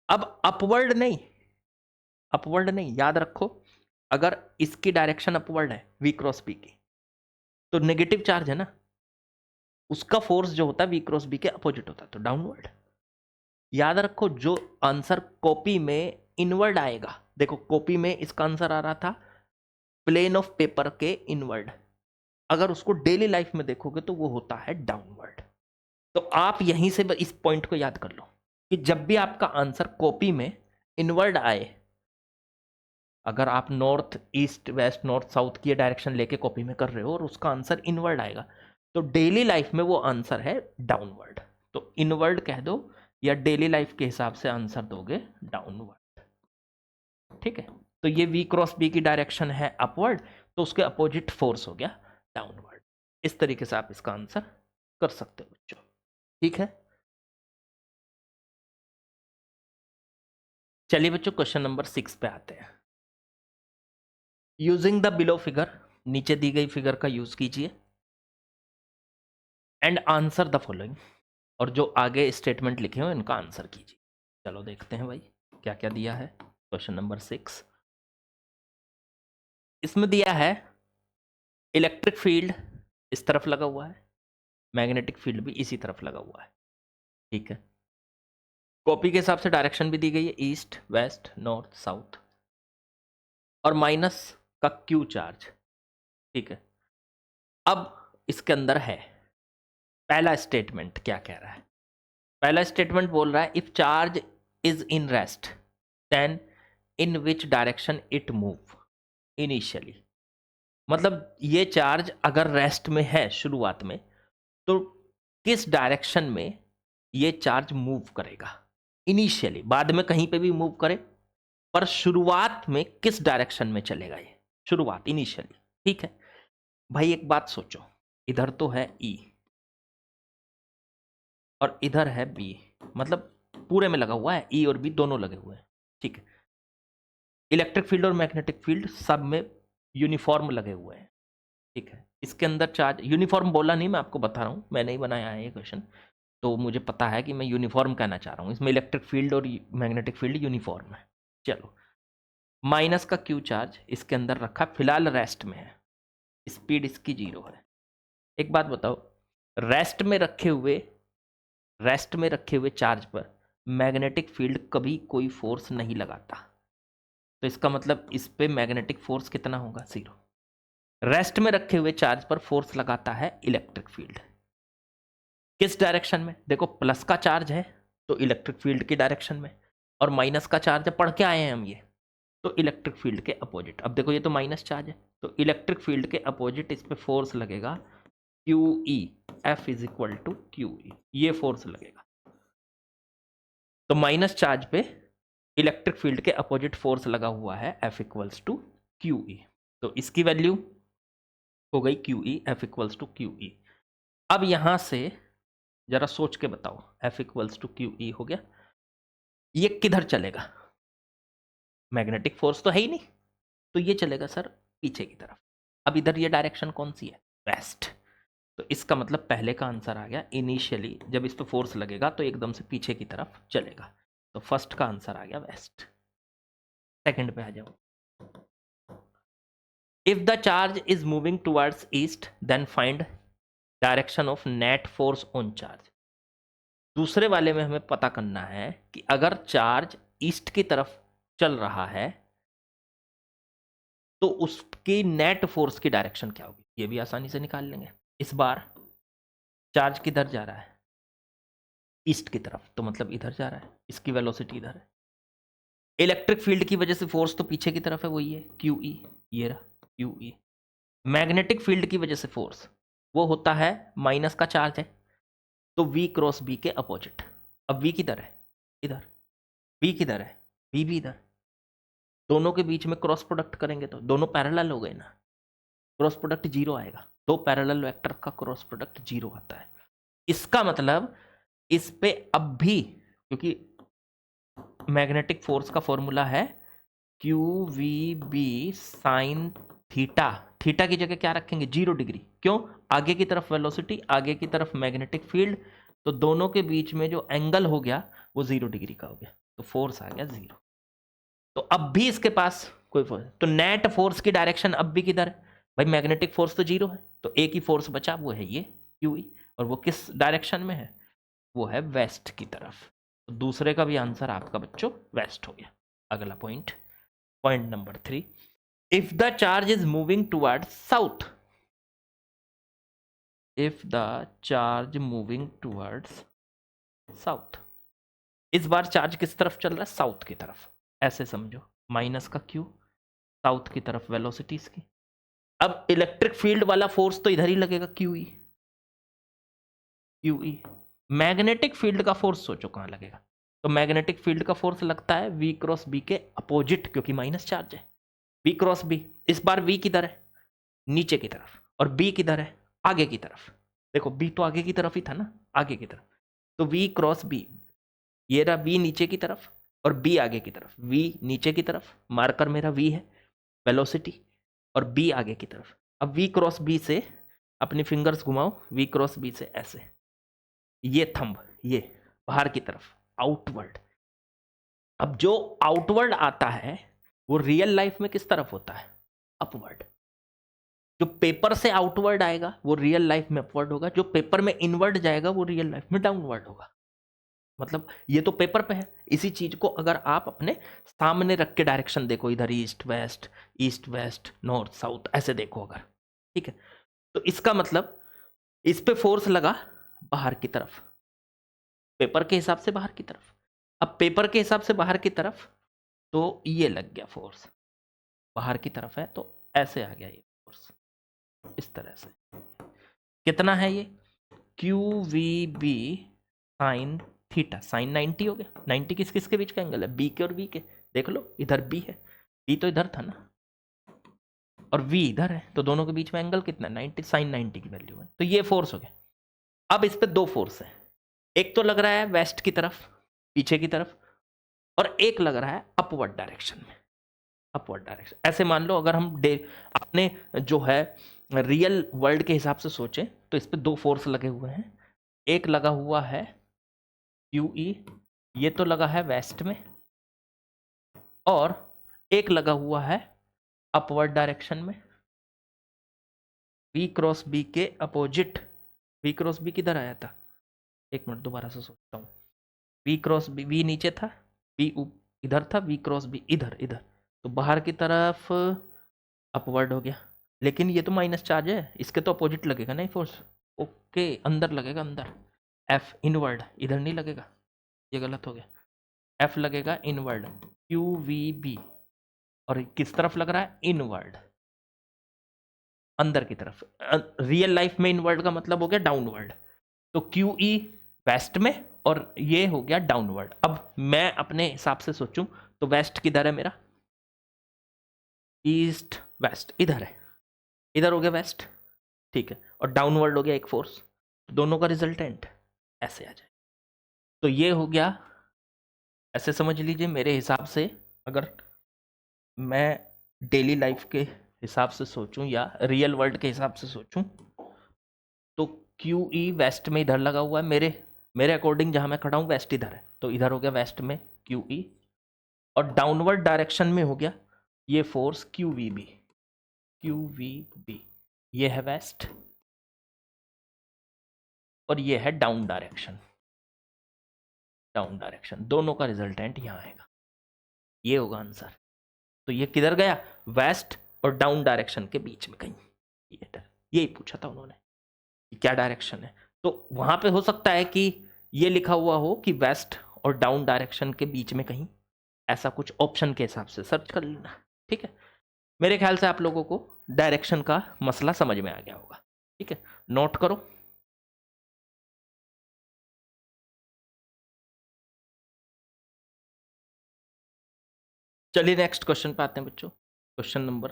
अब अपवर्ड नहीं, याद रखो, अगर इसकी डायरेक्शन अपवर्ड है v क्रॉस b की, तो नेगेटिव चार्ज है ना, उसका फोर्स जो होता है v क्रॉस b के अपोजिट होता है, तो डाउनवर्ड। याद रखो जो आंसर कॉपी में इनवर्ड आएगा, देखो कॉपी में इसका आंसर आ रहा था प्लेन ऑफ पेपर के इनवर्ड, अगर उसको डेली लाइफ में देखोगे तो वो होता है डाउनवर्ड। तो आप यहीं से इस पॉइंट को याद कर लो कि जब भी आपका आंसर कॉपी में इनवर्ड आए, अगर आप north east west north south की डायरेक्शन लेके कॉपी में कर रहे हो और उसका आंसर इनवर्ड आएगा, तो डेली लाइफ में वो आंसर है डाउनवर्ड। तो इनवर्ड कह दो या डेली लाइफ के हिसाब से आंसर दोगे डाउनवर्ड। ठीक है, तो ये v क्रॉस b की डायरेक्शन है अपवर्ड, तो उसके अपोजिट फोर्स हो गया डाउनवर्ड। इस तरीके से आप इसका आंसर कर सकते हो बच्चों। ठीक है, चलिए बच्चों क्वेश्चन नंबर 6 पे आते हैं। यूजिंग द बिलो फिगर, नीचे दी गई फिगर का यूज कीजिए एंड आंसर द फॉलोइंग, और जो आगे स्टेटमेंट लिखे हो इनका आंसर कीजिए। चलो देखते हैं भाई क्या क्या दिया है। क्वेश्चन नंबर 6 इसमें दिया है इलेक्ट्रिक फील्ड इस तरफ लगा हुआ है, मैग्नेटिक फील्ड भी इसी तरफ लगा हुआ है। ठीक है, कॉपी के हिसाब से डायरेक्शन भी दी गई है ईस्ट वेस्ट नॉर्थ साउथ, और माइनस का क्यू चार्ज। ठीक है, अब इसके अंदर है पहला स्टेटमेंट क्या कह रहा है। पहला स्टेटमेंट बोल रहा है if charge is in rest then in which direction it move initially. मतलब ये चार्ज अगर रेस्ट में है शुरुआत में, तो किस डायरेक्शन में ये चार्ज मूव करेगा इनिशियली, बाद में कहीं पे भी मूव करे, पर शुरुआत में किस डायरेक्शन में चलेगा ये, शुरुआत इनिशियली। ठीक है भाई, एक बात सोचो, इधर तो है ई और इधर है बी, मतलब पूरे में लगा हुआ है, ई और बी दोनों लगे हुए हैं। ठीक है, इलेक्ट्रिक फील्ड और मैग्नेटिक फील्ड सब में यूनिफॉर्म लगे हुए हैं। ठीक है, इसके अंदर चार्ज यूनिफॉर्म बोला नहीं, मैं आपको बता रहा हूँ, मैंने ही बनाया है ये क्वेश्चन, तो मुझे पता है कि मैं यूनिफॉर्म कहना चाह रहा हूँ, इसमें इलेक्ट्रिक फील्ड और मैग्नेटिक फील्ड यूनिफॉर्म है। चलो, माइनस का क्यू चार्ज इसके अंदर रखा, फिलहाल रेस्ट में है, स्पीड इसकी 0 है। एक बात बताओ, रेस्ट में रखे हुए चार्ज पर मैग्नेटिक फील्ड कभी कोई फोर्स नहीं लगाता, तो इसका मतलब इस पे मैग्नेटिक फोर्स कितना होगा, 0। रेस्ट में रखे हुए चार्ज पर फोर्स लगाता है इलेक्ट्रिक फील्ड, किस डायरेक्शन में, देखो प्लस का चार्ज है तो इलेक्ट्रिक फील्ड की डायरेक्शन में, और माइनस का चार्ज है, पढ़ के आए हैं हम ये, तो इलेक्ट्रिक फील्ड के अपोजिट। अब देखो ये तो माइनस चार्ज है, तो इलेक्ट्रिक फील्ड के अपोजिट इस पे फोर्स लगेगा Q E, F is equal to Q E, ये फोर्स लगेगा। तो माइनस चार्ज पे इलेक्ट्रिक फील्ड के अपोजिट फोर्स लगा हुआ है F equals to Q E, तो इसकी वैल्यू हो गई Q E, F equals to Q E. अब यहां से जरा सोच के बताओ, F equals to Q E हो गया, ये किधर चलेगा, मैग्नेटिक फोर्स तो है ही नहीं, तो ये चलेगा सर पीछे की तरफ। अब इधर ये डायरेक्शन कौन सी है, वेस्ट, तो इसका मतलब पहले का आंसर आ गया, इनिशियली जब इस पर फोर्स लगेगा तो एकदम से पीछे की तरफ चलेगा, तो फर्स्ट का आंसर आ गया वेस्ट। सेकंड पे आ जाओ, if the charge is moving towards east then find direction of net force on charge. दूसरे वाले में हमें पता करना है कि अगर चार्ज ईस्ट की तरफ चल रहा है तो उसकी नेट फोर्स की डायरेक्शन क्या होगी, ये भी आसानी से निकाल लेंगे। इस बार चार्ज किधर जा रहा है, ईस्ट की तरफ, तो मतलब इधर जा रहा है, इसकी वेलोसिटी इधर है। इलेक्ट्रिक फील्ड की वजह से फोर्स तो पीछे की तरफ है, वही है क्यू ई, ये रहा क्यू ई। मैग्नेटिक फील्ड की वजह से फोर्स वो होता है माइनस का चार्ज है, तो V क्रॉस B के अपोजिट। अब V किधर है, इधर। B किधर है, B भी इधर। दोनों के बीच में क्रॉस प्रोडक्ट करेंगे तो दोनों पैरेलल हो गए ना, क्रॉस प्रोडक्ट जीरो आएगा। दो पैरेलल वेक्टर का क्रॉस प्रोडक्ट जीरो आता है। इसका मतलब इस पे अब भी, क्योंकि मैग्नेटिक फोर्स का फॉर्मूला है Q we B sine theta. Theta की जगह क्या रखेंगे, 0 डिग्री। क्यों, आगे की तरफ वेलोसिटी, आगे की तरफ मैग्नेटिक फील्ड, तो दोनों के बीच में जो एंगल हो गया वो 0 डिग्री का हो गया, तो फोर्स आ गया 0। तो अब भी इसके पास कोई फोर्स, तो नेट फोर्स की डायरेक्शन अब भी किधर है भाई, मैग्नेटिक फोर्स तो 0 है, तो एक ही फोर्स बचा, वो है ये क्यू ई। और वो किस डायरेक्शन में है, वो है वेस्ट की तरफ। तो दूसरे का भी आंसर आपका बच्चों वेस्ट हो गया। अगला point, point number 3, if the charge is moving towards south, if the charge moving towards south, इस बार चार्ज किस तरफ चल रहा है, साउथ की तरफ। ऐसे समझो, माइनस का क्यू, साउथ की तरफ वेलोसिटी इसकी। अब इलेक्ट्रिक फील्ड वाला फोर्स तो इधर ही लगेगा, क्यू ई। Q E. मैग्नेटिक फील्ड का फोर्स सोचो कहां लगेगा, तो मैग्नेटिक फील्ड का फोर्स लगता है V क्रॉस B के अपोजिट, क्योंकि माइनस चार्ज है। V क्रॉस B, इस बार V किधर है, नीचे की तरफ, और B किधर है, आगे की तरफ। देखो B तो आगे की तरफ ही था ना, आगे की तरफ, तो V क्रॉस B, ये रहा V नीचे की तरफ और B आगे की तरफ। V नीचे की तरफ, मार्कर मेरा V है वेलोसिटी, और B आगे की तरफ। अब V क्रॉस B से अपनी फिंगर्स घुमाओ, V क्रॉस B से ऐसे, ये थंब, ये बाहर की तरफ, आउटवर्ड। अब जो आउटवर्ड आता है वो रियल लाइफ में किस तरफ होता है, अपवर्ड। जो पेपर से आउटवर्ड आएगा वो रियल लाइफ में अपवर्ड होगा, जो पेपर में इनवर्ड जाएगा वो रियल लाइफ में डाउनवर्ड होगा। मतलब ये तो पेपर पे है, इसी चीज को अगर आप अपने सामने रख के डायरेक्शन देखो, इधर ईस्ट वेस्ट नॉर्थ साउथ ऐसे देखो अगर, ठीक है, तो इसका मतलब इस पे फोर्स लगा बाहर की तरफ, पेपर के हिसाब से बाहर की तरफ। अब पेपर के हिसाब से बाहर की तरफ, तो ये लग गया फोर्स, बाहर की तरफ है तो ऐसे आ गया ये फोर्स, इस तरह से। कितना है ये, Q we B sine theta, sine 90 हो गया। 90 किस किस के बीच का एंगल है, बी के और वी के। देख लो इधर बी है, बी तो इधर था ना, और वी इधर है, तो दोनों के बीच में एंगल कितना है, 90, साइन 90 की वैल्यू है। तो ये फोर्स हो गया। अब इस पे दो फोर्स है, एक तो लग रहा है वेस्ट की तरफ, पीछे की तरफ, और एक लग रहा है अपवर्ड डायरेक्शन में, अपवर्ड डायरेक्शन। ऐसे मान लो अगर हम अपने जो है रियल वर्ल्ड के हिसाब से सोचें, तो इस पे दो फोर्स लगे हुए हैं। एक लगा हुआ है क्यू ई, ये तो लगा है वेस्ट में, और एक लगा हुआ है अपवर्ड डायरेक्शन में, V क्रॉस B के अपोजिट। V क्रॉस B किधर आया था, एक मिनट दोबारा से सोचता हूँ। V क्रॉस B, V नीचे था, B इधर था, V क्रॉस B इधर, इधर, तो बाहर की तरफ अपवर्ड हो गया। लेकिन ये तो माइनस चार्ज है, इसके तो अपोजिट लगेगा नहीं फोर्स। ओके, अंदर लगेगा, अंदर। F इनवर्ड, इधर नहीं लगेगा, ये गलत हो गया। F लगेगा इनवर्ड, क्यू वी बी, और किस तरफ लग रहा है, इनवर्ड, अंदर की तरफ। रियल लाइफ में इनवर्ड का मतलब हो गया डाउनवर्ड, तो क्यू ई वेस्ट में और ये हो गया डाउनवर्ड। अब मैं अपने हिसाब से सोचूं तो वेस्ट किधर है मेरा, ईस्ट वेस्ट इधर है, इधर हो गया वेस्ट, ठीक है, और डाउनवर्ड हो गया एक फोर्स, दोनों का रिजल्टेंट ऐसे आ जाए। तो ये हो गया, ऐसे समझ लीजिए मेरे हिसाब से, अगर मैं डेली लाइफ के हिसाब से सोचूं या रियल वर्ल्ड के हिसाब से सोचूं, तो क्यू ई वेस्ट में इधर लगा हुआ है, मेरे अकॉर्डिंग जहां मैं खड़ा हूं वेस्ट इधर है, तो इधर हो गया वेस्ट में क्यू ई, और डाउनवर्ड डायरेक्शन में हो गया ये force Q we B, Q we B, ये है वेस्ट और ये है डाउन डायरेक्शन, डाउन डायरेक्शन, दोनों का रिजल्टेंट यहां आएगा, ये होगा आंसर। तो ये किधर गया, वेस्ट और डाउन डायरेक्शन के बीच में कहीं, यही पूछा था उन्होंने कि क्या डायरेक्शन है। तो वहां पे हो सकता है कि ये लिखा हुआ हो कि वेस्ट और डाउन डायरेक्शन के बीच में कहीं, ऐसा कुछ ऑप्शन के हिसाब से सर्च कर लेना, ठीक है। मेरे ख्याल से आप लोगों को डायरेक्शन का मसला समझ में आ गया होगा। ठीक है, नोट करो। चलिए नेक्स्ट क्वेश्चन पे आते हैं बच्चों। क्वेश्चन नंबर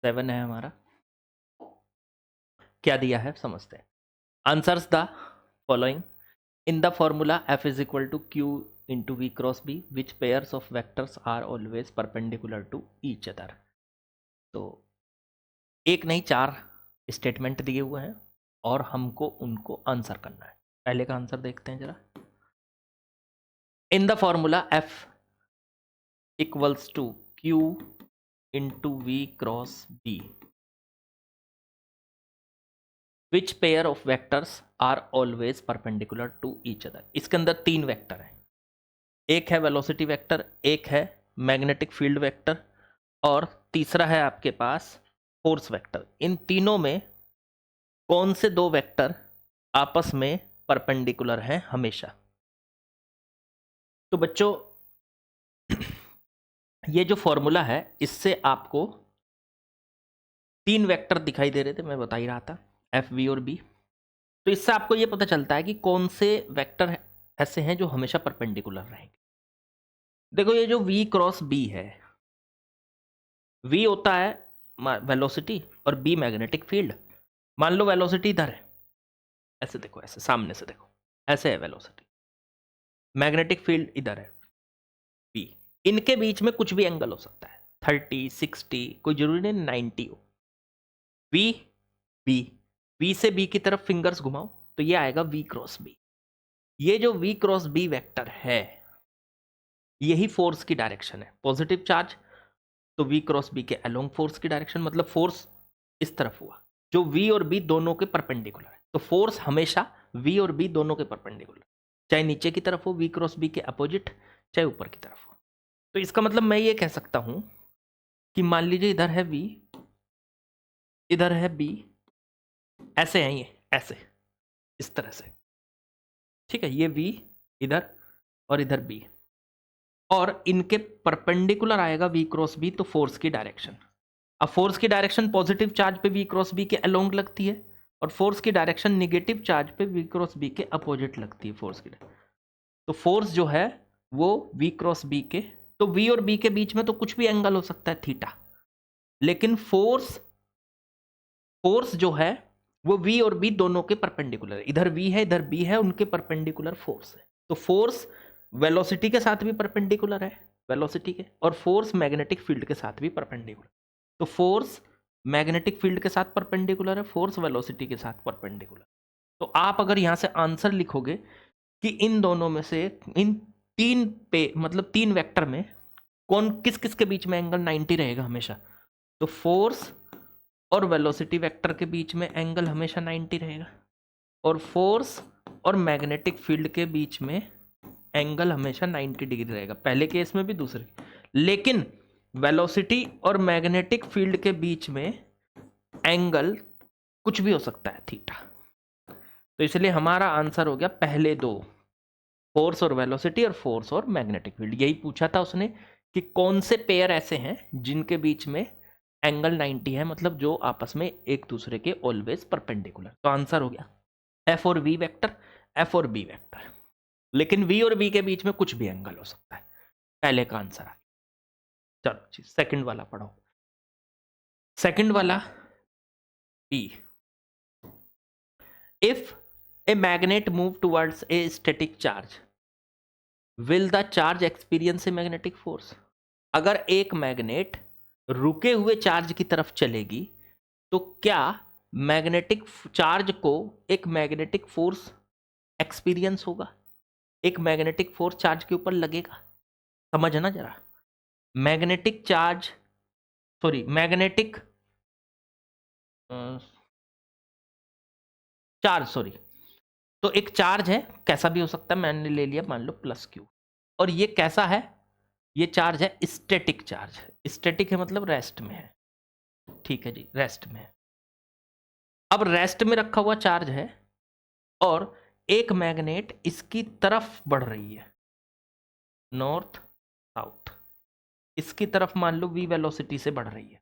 7 है हमारा। क्या दिया है समझते हैं। Answers the following in the formula f is equal to q into v cross b which pairs of vectors are always perpendicular to each other। तो एक नहीं 4 स्टेटमेंट दिए हुए हैं और हमको उनको आंसर करना है। पहले का आंसर देखते हैं जरा। In the formula f equals to q into v cross b which pair of vectors are always perpendicular to each other. इसके अंदर 3 वेक्टर हैं, एक है वेलोसिटी वेक्टर, एक है मैग्नेटिक फील्ड वेक्टर और तीसरा है आपके पास फोर्स वेक्टर। इन तीनों में कौन से 2 वेक्टर आपस में परपेंडिकुलर हैं हमेशा। तो बच्चों ये जो फॉर्मूला है इससे आपको 3 वेक्टर दिखाई दे रहे थे, मैं बता ही रहा था, एफ वी और बी। तो इससे आपको ये पता चलता है कि कौन से वेक्टर ऐसे हैं जो हमेशा परपेंडिकुलर रहेंगे। देखो ये जो v क्रॉस b है, v होता है वेलोसिटी और b मैग्नेटिक फील्ड। मान लो वेलोसिटी इधर है, ऐसे देखो, ऐसे सामने से देखो, ऐसे है वेलोसिटी, मैग्नेटिक फील्ड इधर है b। इनके बीच में कुछ भी एंगल हो सकता है, 30, 60, कोई जरूरी नहीं 90 हो। v b, v से b की तरफ फिंगर्स घुमाओ तो ये आएगा v क्रॉस b। ये जो v क्रॉस b वेक्टर है यही फोर्स की डायरेक्शन है। पॉजिटिव चार्ज तो v क्रॉस b के अलोंग फोर्स की डायरेक्शन, मतलब फोर्स इस तरफ हुआ जो v और b दोनों के परपेंडिकुलर है। तो फोर्स हमेशा v और b दोनों के परपेंडिकुलर, चाहे नीचे की तरफ हो v क्रॉस b के अपोजिट, चाहे ऊपर की तरफ हो। तो इसका मतलब मैं ये कह सकता हूं कि मान लीजिए इधर है v, इधर है b, ऐसे हैं ये, ऐसे इस तरह से, ठीक है, ये v इधर और इधर b, और इनके परपेंडिकुलर आएगा v क्रॉस b, तो फोर्स की डायरेक्शन। अब फोर्स की डायरेक्शन पॉजिटिव चार्ज पे v क्रॉस b के अलोंग लगती है और फोर्स की डायरेक्शन निगेटिव चार्ज पे v क्रॉस b के अपोजिट लगती है फोर्स की। तो फोर्स जो है वो v क्रॉस b के, तो v और b के बीच में तो कुछ भी एंगल हो सकता है थीटा, लेकिन फोर्स जो है वो v और b दोनों के परपेंडिकुलर है। इधर v है इधर b है, उनके परपेंडिकुलर फोर्स है। तो फोर्स वेलोसिटी के साथ भी परपेंडिकुलर है, वेलोसिटी के, और फोर्स मैग्नेटिक फील्ड के साथ भी परपेंडिकुलर। तो फोर्स मैग्नेटिक फील्ड के साथ परपेंडिकुलर है, फोर्स वेलोसिटी के साथ परपेंडिकुलर। तो आप अगर यहां से आंसर लिखोगे कि इन दोनों में से, इन 3 पे, मतलब 3 वेक्टर में कौन किस किस के बीच में एंगल 90 रहेगा हमेशा, तो फोर्स और वेलोसिटी वेक्टर के बीच में एंगल हमेशा 90 रहेगा, और फोर्स और मैग्नेटिक फील्ड के बीच में एंगल हमेशा 90 डिग्री रहेगा, पहले केस में भी दूसरे। लेकिन वेलोसिटी और मैग्नेटिक फील्ड के बीच में एंगल कुछ भी हो सकता है, थीटा। तो इसलिए हमारा आंसर हो गया पहले 2, फोर्स और वेलोसिटी और फोर्स और मैग्नेटिक फील्ड। यही पूछा था उसने कि कौन से पेयर ऐसे हैं जिनके बीच में एंगल 90 है, मतलब जो आपस में एक दूसरे के ऑलवेज परपेंडिकुलर। तो आंसर हो गया एफ और वी वेक्टर, एफ और बी वेक्टर। लेकिन वी और बी के बीच में कुछ भी एंगल हो सकता है, पहले का आंसर आ गया। चलो जी सेकंड वाला पढ़ो। सेकंड वाला B, if a magnet move towards a static charge will the charge experience a magnetic force. अगर एक मैग्नेट रुके हुए चार्ज की तरफ चलेगी तो क्या मैग्नेटिक चार्ज को एक मैग्नेटिक फोर्स एक्सपीरियंस होगा, एक मैग्नेटिक फोर्स चार्ज के ऊपर लगेगा। समझना जरा, magnetic charge, sorry magnetic charge, sorry, तो एक चार्ज है, कैसा भी हो सकता है, मैंने ले लिया मान लो प्लस क्यू, और ये कैसा है, ये चार्ज है स्टैटिक चार्ज। स्टैटिक है मतलब रेस्ट में है, ठीक है जी, रेस्ट में है। अब रेस्ट में रखा हुआ चार्ज है और एक मैग्नेट इसकी तरफ बढ़ रही है, नॉर्थ साउथ, इसकी तरफ मान लो v वेलोसिटी से बढ़ रही है,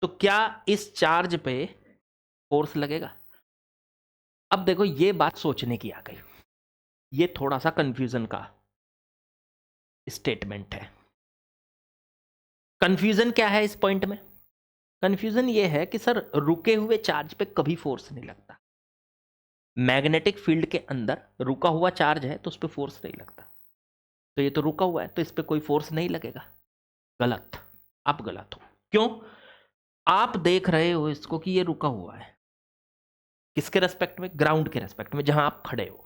तो क्या इस चार्ज पे फोर्स लगेगा? अब देखो ये बात सोचने की आ गई, ये थोड़ा सा कंफ्यूजन का स्टेटमेंट है। कंफ्यूजन क्या है इस पॉइंट में? कंफ्यूजन ये है कि सर रुके हुए चार्ज पे कभी फोर्स नहीं लगता। मैग्नेटिक फील्ड के अंदर रुका हुआ चार्ज है तो उस पर फोर्स नहीं लगता, तो ये तो रुका हुआ है तो इस पर कोई फोर्स नहीं लगेगा। गलत, आप गलत हो। क्यों? आप देख रहे हो इसको कि ये रुका हुआ है, किसके रेस्पेक्ट में? ग्राउंड के रेस्पेक्ट में, जहां आप खड़े हो।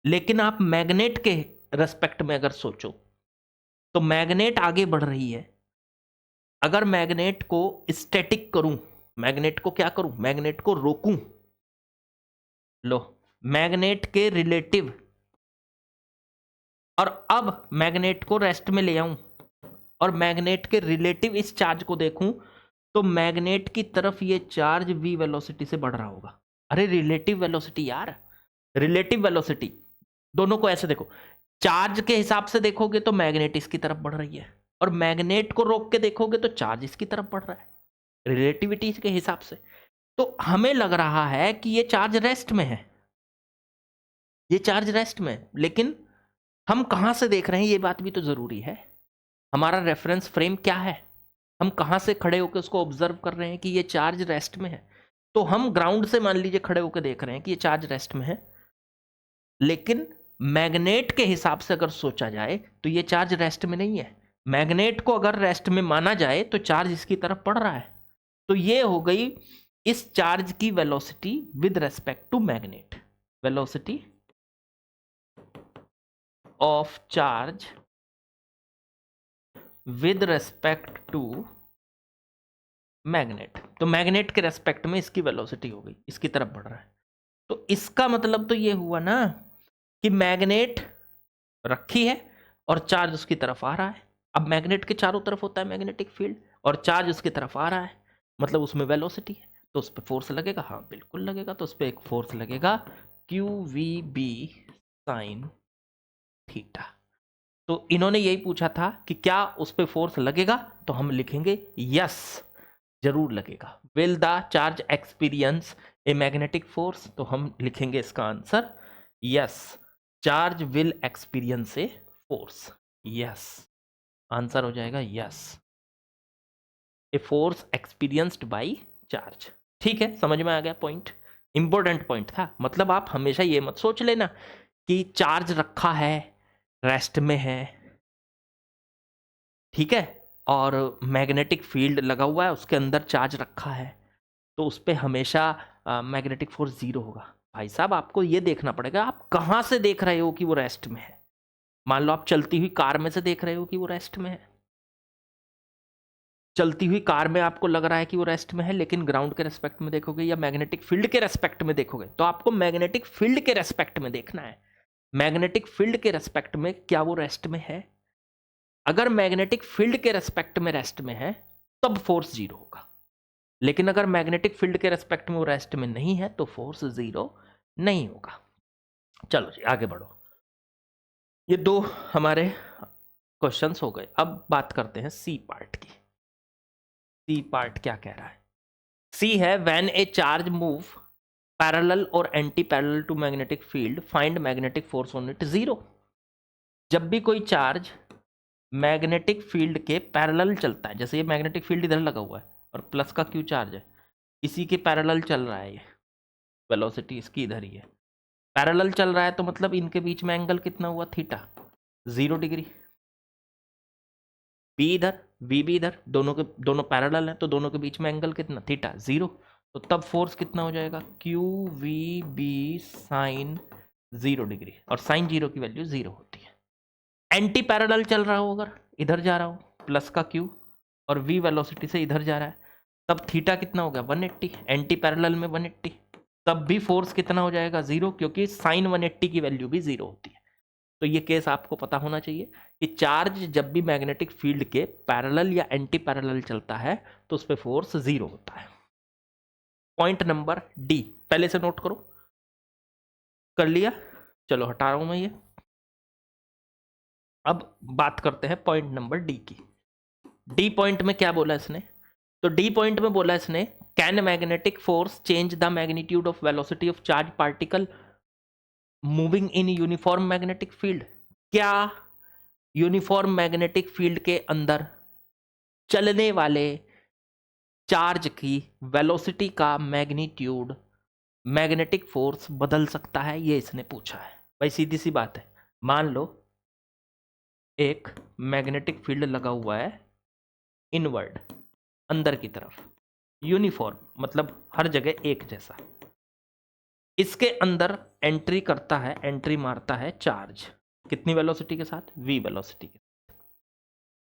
लेकिन आप मैग्नेट के रेस्पेक्ट में अगर सोचो तो मैग्नेट आगे बढ़ रही है। अगर मैग्नेट को स्टैटिक करूं, मैग्नेट को क्या करूं? मैग्नेट को रोकूं, लो मैग्नेट के रिलेटिव, और अब मैग्नेट को रेस्ट में ले आऊं और मैग्नेट के रिलेटिव इस चार्ज को देखूं, तो मैग्नेट की तरफ ये चार्ज v वेलोसिटी से बढ़ रहा होगा। अरे रिलेटिव वेलोसिटी यार, रिलेटिव वेलोसिटी। दोनों को ऐसे देखो, चार्ज के हिसाब से देखोगे तो मैग्नेट इसकी तरफ बढ़ रही है, और मैग्नेट को रोक के देखोगे तो चार्ज इसकी तरफ बढ़ रहा है, रिलेटिविटी के हिसाब से। तो हमें लग रहा है कि ये चार्ज रेस्ट में है, ये चार्ज रेस्ट में है। लेकिन हम कहां से देख रहे हैं ये बात भी तो जरूरी है। हमारा रेफरेंस फ्रेम क्या है? हम कहां से खड़े होकर उसको ऑब्जर्व कर रहे हैं कि ये चार्ज रेस्ट में है? तो हम ग्राउंड से मान लीजिए खड़े होकर देख रहे हैं कि ये चार्ज रेस्ट में है, लेकिन मैग्नेट के हिसाब से अगर सोचा जाए तो ये चार्ज रेस्ट में नहीं है। मैग्नेट को अगर रेस्ट में माना जाए तो चार्ज इसकी तरफ बढ़ रहा है। तो ये हो गई इस चार्ज की velocity with respect to magnet, velocity of charge with respect to magnet. तो मैग्नेट के रेस्पेक्ट में इसकी वेलोसिटी हो गई, इसकी तरफ बढ़ रहा है। तो इसका मतलब तो ये हुआ ना कि मैग्नेट रखी है और चार्ज उसकी तरफ आ रहा है। अब मैग्नेट के चारों तरफ होता है मैग्नेटिक फील्ड और चार्ज उसकी तरफ आ रहा है, मतलब उसमें वेलोसिटी है, तो उस पर फोर्स लगेगा। हाँ बिल्कुल लगेगा, तो उस पर एक फोर्स लगेगा QVB साइन थीटा। तो इन्होंने यही पूछा था कि क्या उस पर फोर्स लगेगा, तो हम लिखेंगे यस, जरूर लगेगा। Will the charge experience a magnetic force, तो हम लिखेंगे इसका answer yes, charge will experience a force. Yes, answer हो जाएगा yes, a force experienced by charge. ठीक है, समझ में आ गया पॉइंट? इंपॉर्टेंट पॉइंट था। मतलब आप हमेशा ये मत सोच लेना कि चार्ज रखा है, रेस्ट में है, ठीक है, और मैग्नेटिक फील्ड लगा हुआ है, उसके अंदर चार्ज रखा है, तो उस पर हमेशा मैग्नेटिक फोर्स जीरो होगा। भाई साहब आपको ये देखना पड़ेगा आप कहाँ से देख रहे हो कि वो रेस्ट में है। मान लो आप चलती हुई कार में से देख रहे हो कि वो रेस्ट में है, चलती हुई कार में आपको लग रहा है कि वो रेस्ट में है, लेकिन ग्राउंड के रेस्पेक्ट में देखोगे या मैग्नेटिक फील्ड के रेस्पेक्ट में देखोगे, तो आपको मैग्नेटिक फील्ड के रेस्पेक्ट में देखना है। मैग्नेटिक फील्ड के रेस्पेक्ट में क्या वो रेस्ट में है? अगर मैग्नेटिक फील्ड के रेस्पेक्ट में रेस्ट में है तब फोर्स जीरो होगा, लेकिन अगर मैग्नेटिक फील्ड के रेस्पेक्ट में वो रेस्ट में नहीं है तो फोर्स जीरो नहीं होगा। चलो जी आगे बढ़ो। ये दो हमारे क्वेश्चंस हो गए। अब बात करते हैं सी पार्ट की। सी पार्ट क्या कह रहा है? सी है when a charge move parallel और anti parallel to magnetic field find magnetic force on it zero. जब भी कोई चार्ज मैग्नेटिक फील्ड के पैरेलल चलता है, जैसे ये मैग्नेटिक फील्ड इधर लगा हुआ है और प्लस का क्यू चार्ज है, इसी के पैरेलल चल रहा है, ये वेलोसिटी इसकी इधर ही है, पैरेलल चल रहा है, तो मतलब इनके बीच में एंगल कितना हुआ? Theta, 0 degree. बी इधर, बी भी इधर, दोनों पैरेलल हैं, तो दोनों के बीच में एंगल कितना? थीटा, 0। तो तब फोर्स कितना हो जाएगा? QVB साइन 0 डिग्री, और साइन 0 की वैल्यू 0 होती है। एंटी पैरेलल चल रहा हो, अगर इधर जा रहा हो प्लस का Q और V वेलोसिटी से इधर जा रहा है, तब थीटा कितना हो गया? 180। एंटी पैरेलल में 180, तब भी फोर्स कितना हो जाएगा? 0, क्योंकि साइन 180 की वैल्यू भी 0 होती है। तो ये केस आपको पता होना चाहिए कि चार्ज जब भी मैग्नेटिक फील्ड के पैरेलल या एंटी पैरेलल चलता है तो उस पर फोर्स 0 होता है। पॉइंट नंबर डी पहले से नोट करो। कर लिया? चलो हटा रहा हूं मैं ये। अब बात करते हैं पॉइंट नंबर डी की। डी पॉइंट में क्या बोला इसने, तो डी पॉइंट में बोला इसने can magnetic force change the magnitude of velocity of charge particle moving in uniform magnetic field. क्या यूनिफॉर्म मैग्नेटिक फील्ड के अंदर चलने वाले चार्ज की वेलोसिटी का मैग्नीट्यूड मैग्नेटिक फोर्स बदल सकता है, ये इसने पूछा है। भाई सीधी सी बात है, मान लो एक मैग्नेटिक फील्ड लगा हुआ है इनवर्ड, अंदर की तरफ, यूनिफॉर्म मतलब हर जगह एक जैसा, इसके अंदर एंट्री करता है, एंट्री मारता है चार्ज, कितनी वेलोसिटी के साथ, v वेलोसिटी के साथ,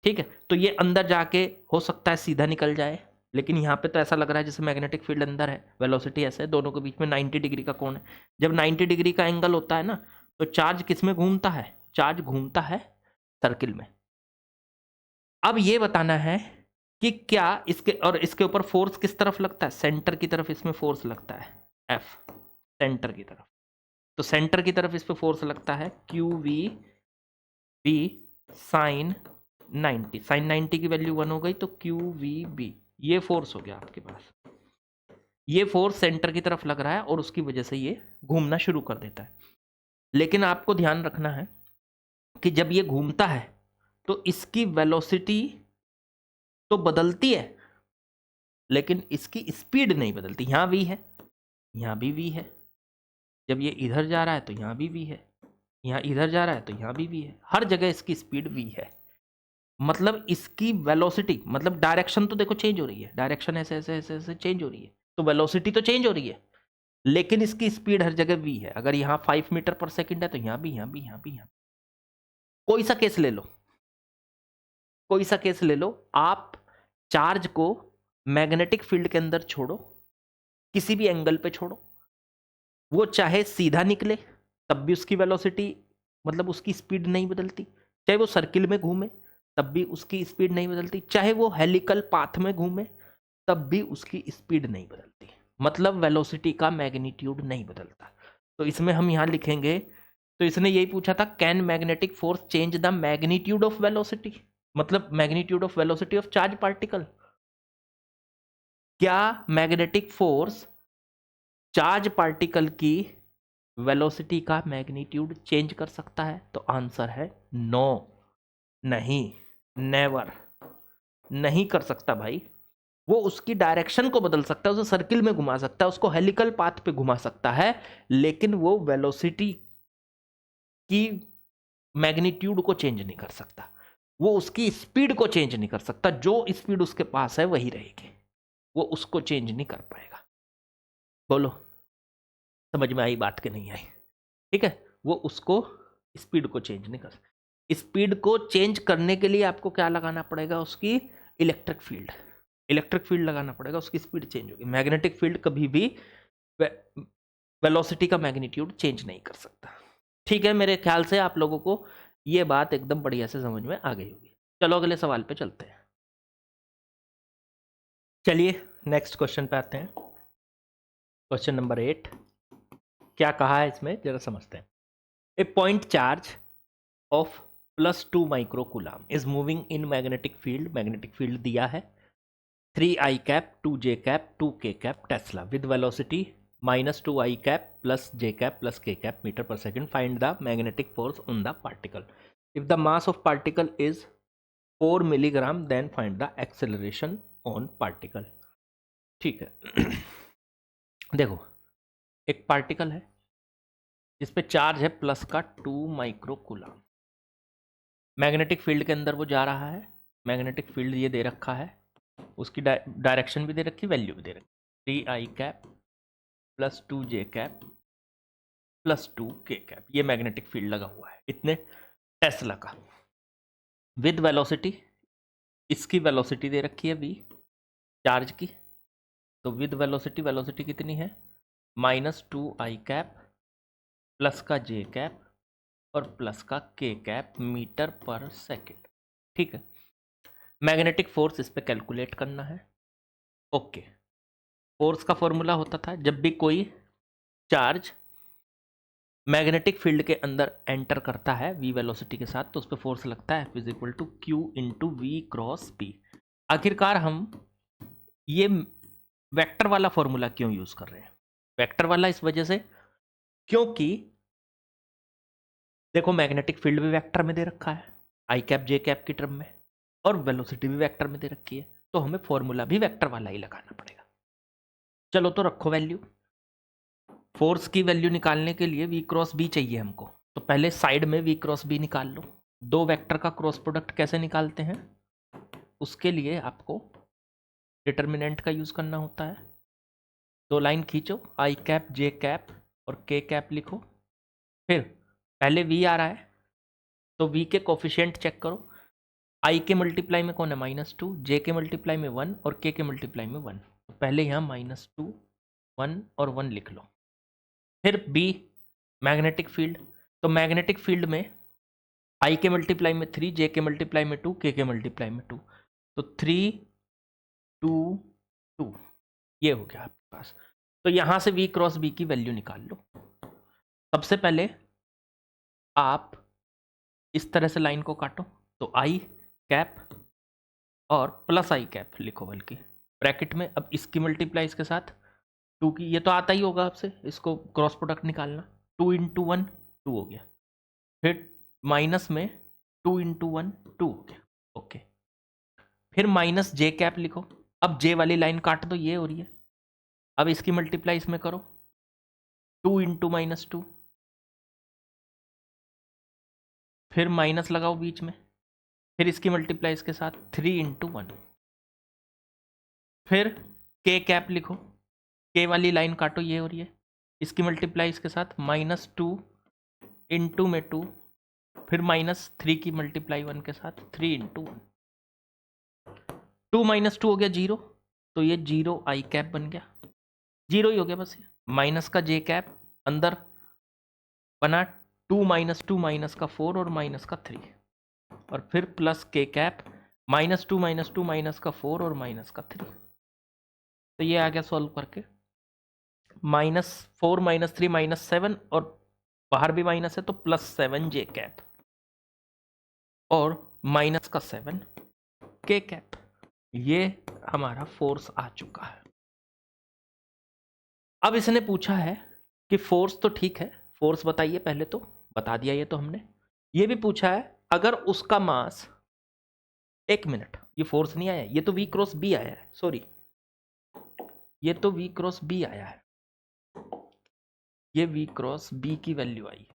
ठीक है। तो ये अंदर जाके हो सकता है सीधा निकल जाए, लेकिन यहाँ पे तो ऐसा लग रहा है जैसे मैग्नेटिक फील्ड अंदर है, वेलोसिटी ऐसे है, दोनों के बीच में 90 डिग्री का कोण है। जब 90 डिग्री का एंगल होता है ना, तो चार्ज किस में घूमता है, चार्ज घूमता है सर्किल में। अब ये बताना है कि क्या इसके और इसके ऊपर फोर्स किस तरफ लगता है, सेंटर की तरफ इसमें फोर्स लगता है, F, सेंटर की तरफ। तो सेंटर की तरफ इस पे फोर्स लगता है QVB साइन 90, साइन 90 की वैल्यू 1 हो गई, तो QVB ये फोर्स हो गया आपके पास। ये फोर्स सेंटर की तरफ लग रहा है और उसकी वजह से ये घूमना शुरू कर देता है। लेकिन आपको ध्यान रखना है कि जब ये घूमता है तो इसकी वेलोसिटी तो बदलती है, लेकिन इसकी स्पीड नहीं बदलती। यहाँ v है, यहाँ भी v है, जब ये इधर जा रहा है तो यहाँ भी v है, यहाँ इधर जा रहा है तो यहाँ भी v है, हर जगह इसकी स्पीड v है। मतलब इसकी वेलोसिटी, मतलब डायरेक्शन तो देखो चेंज हो रही है, डायरेक्शन ऐसे ऐसे ऐसे ऐसे चेंज हो रही है, तो वेलोसिटी तो चेंज हो रही है, लेकिन इसकी स्पीड हर जगह v है। अगर यहाँ 5 मीटर पर सेकंड है तो यहाँ भी, यहाँ भी, यहाँ भी, यहाँ। कोई सा केस ले लो, कोई सा केस ले लो, आप चार्ज को मैग्नेटिक फील्ड के अंदर छोड़ो, किसी भी एंगल पे छोड़ो, वो चाहे सीधा निकले तब भी उसकी वेलोसिटी, मतलब उसकी स्पीड नहीं बदलती, चाहे वो सर्किल में घूमे तब भी उसकी स्पीड नहीं बदलती, चाहे वो हेलिकल पाथ में घूमे तब भी उसकी स्पीड नहीं बदलती, मतलब वेलोसिटी का मैग्नीट्यूड नहीं बदलता। तो इसमें हम यहां लिखेंगे, तो इसने यही पूछा था can magnetic force change the magnitude of velocity, मतलब magnitude of velocity of charge particle. क्या मैग्नेटिक फोर्स चार्ज पार्टिकल की वेलोसिटी का मैग्नीट्यूड चेंज कर सकता है? तो आंसर है नो, नहीं, नेवर, नहीं कर सकता भाई। वो उसकी डायरेक्शन को बदल सकता है, उसे सर्किल में घुमा सकता है, उसको हेलिकल पाथ पे घुमा सकता है, लेकिन वो वेलोसिटी की मैग्नीट्यूड को चेंज नहीं कर सकता, वो उसकी स्पीड को चेंज नहीं कर सकता। जो स्पीड उसके पास है वही रहेगी, वो उसको चेंज नहीं कर पाएगा। बोलो समझ में आई बात कि नहीं आई? ठीक है, वो उसको स्पीड को चेंज नहीं कर सकता। स्पीड को चेंज करने के लिए आपको क्या लगाना पड़ेगा, उसकी इलेक्ट्रिक फील्ड, इलेक्ट्रिक फील्ड लगाना पड़ेगा, उसकी स्पीड चेंज होगी। मैग्नेटिक फील्ड कभी भी वेलोसिटी का मैग्नीट्यूड चेंज नहीं कर सकता। ठीक है, मेरे ख्याल से आप लोगों को ये बात एकदम बढ़िया से समझ में आ गई होगी। चलो अगले सवाल पे चलते हैं। चलिए नेक्स्ट क्वेश्चन पे आते हैं। क्वेश्चन नंबर 8, क्या कहा है इसमें जरा समझते हैं। A point charge of +2 microcoulomb is moving in magnetic field, magnetic field दिया है 3i cap 2j cap 2k cap tesla with velocity -2i cap +j cap +k cap metre पर second. Find the magnetic force on the particle. If the mass of particle is 4 milligram then find the acceleration on particle. ठीक है देखो, एक particle है जिस पे charge है plus का 2 माइक्रोकूलम, मैग्नेटिक फील्ड के अंदर वो जा रहा है, मैग्नेटिक फील्ड ये दे रखा है, उसकी डायरेक्शन भी दे रखी, वैल्यू भी दे रखी, 3i cap +2j cap +2k cap, ये मैग्नेटिक फील्ड लगा हुआ है इतने टेस्ला का। विद वेलोसिटी, इसकी वेलोसिटी दे रखी है v चार्ज की, तो विद वेलोसिटी, वेलोसिटी कितनी है -2i कैप प्लस का j कैप और प्लस का k कैप मीटर पर सेकेंड। ठीक है, मैग्नेटिक फोर्स इस पे कैलकुलेट करना है। ओके, फोर्स का फॉर्मूला होता था जब भी कोई चार्ज मैग्नेटिक फील्ड के अंदर एंटर करता है v वेलोसिटी के साथ, तो उस पर फोर्स लगता है F is equal to Q into we cross P. आखिरकार हम ये वेक्टर वाला फॉर्मूला क्यों यूज कर रहे हैं? वेक्टर वाला इस वजह से क्योंकि देखो मैग्नेटिक फील्ड भी वेक्टर में दे रखा है आई कैप जे कैप की टर्म में, और वेलोसिटी भी वेक्टर में दे रखी है, तो हमें फॉर्मूला भी वेक्टर वाला ही लगाना पड़ेगा। चलो तो रखो वैल्यू। फोर्स की वैल्यू निकालने के लिए वी क्रॉस बी चाहिए हमको, तो पहले साइड में वी क्रॉस बी निकाल लो। दो वेक्टर का क्रॉस प्रोडक्ट कैसे निकालते हैं? उसके लिए आपको डिटर्मिनेंट का यूज करना होता है। दो लाइन खींचो, आई कैप जे कैप और के कैप लिखो। फिर पहले वी आ रहा है तो वी के कोफिशिएंट चेक करो। आई के मल्टीप्लाई में कौन है? -2, जे के मल्टीप्लाई में 1 और के मल्टीप्लाई में 1। तो पहले यहाँ -2, 1 और 1 लिख लो। फिर बी मैग्नेटिक फील्ड, तो मैग्नेटिक फील्ड में आई के मल्टीप्लाई में 3, जे के मल्टीप्लाई में 2, के मल्टीप्लाई में 2, तो 3 2 2 ये हो गया आपके पास। तो यहाँ से वी क्रॉस बी की वैल्यू निकाल लो। सबसे पहले आप इस तरह से लाइन को काटो, तो आई कैप और प्लस आई कैप लिखो, बल्कि ब्रैकेट में। अब इसकी मल्टीप्लाई इसके साथ 2 की, ये तो आता ही होगा आपसे, इसको क्रॉस प्रोडक्ट निकालना। 2 इंटू 1 2 हो गया, फिर माइनस में 2 इंटू 1 2 हो गया। ओके, फिर माइनस जे कैप लिखो। अब जे वाली लाइन काट दो, ये हो रही है। अब इसकी मल्टीप्लाई इसमें करो, 2 इंटू -2, फिर माइनस लगाओ बीच में, फिर इसकी मल्टीप्लाई इसके साथ 3 इंटू 1, फिर के कैप लिखो। के वाली लाइन काटो, ये हो रही है। इसकी मल्टीप्लाई इसके साथ -2 इंटू में 2, फिर -3 की मल्टीप्लाई 1 के साथ 3 इंटू 1। 2 - 2 हो गया 0, तो ये 0 आई कैप बन गया। 0 ही हो गया बस। माइनस का जे कैप अंदर बना, 2 - 2 माइनस का 4 और माइनस का 3, और फिर प्लस के कैप, -2 - 2 माइनस का 4 और माइनस का 3। तो ये आ गया सॉल्व करके, -4 - 3 -7, और बाहर भी माइनस है तो +7 जे कैप और माइनस का 7 के कैप। ये हमारा फोर्स आ चुका है। अब इसने पूछा है कि फोर्स तो ठीक है, फोर्स बताइए, पहले तो बता दिया ये तो हमने। ये भी पूछा है अगर उसका मास, 1 मिनट, ये फोर्स नहीं आया, ये तो वी क्रॉस बी आया है, सॉरी, ये तो वी क्रॉस बी आया है, ये वी क्रॉस बी की वैल्यू आई।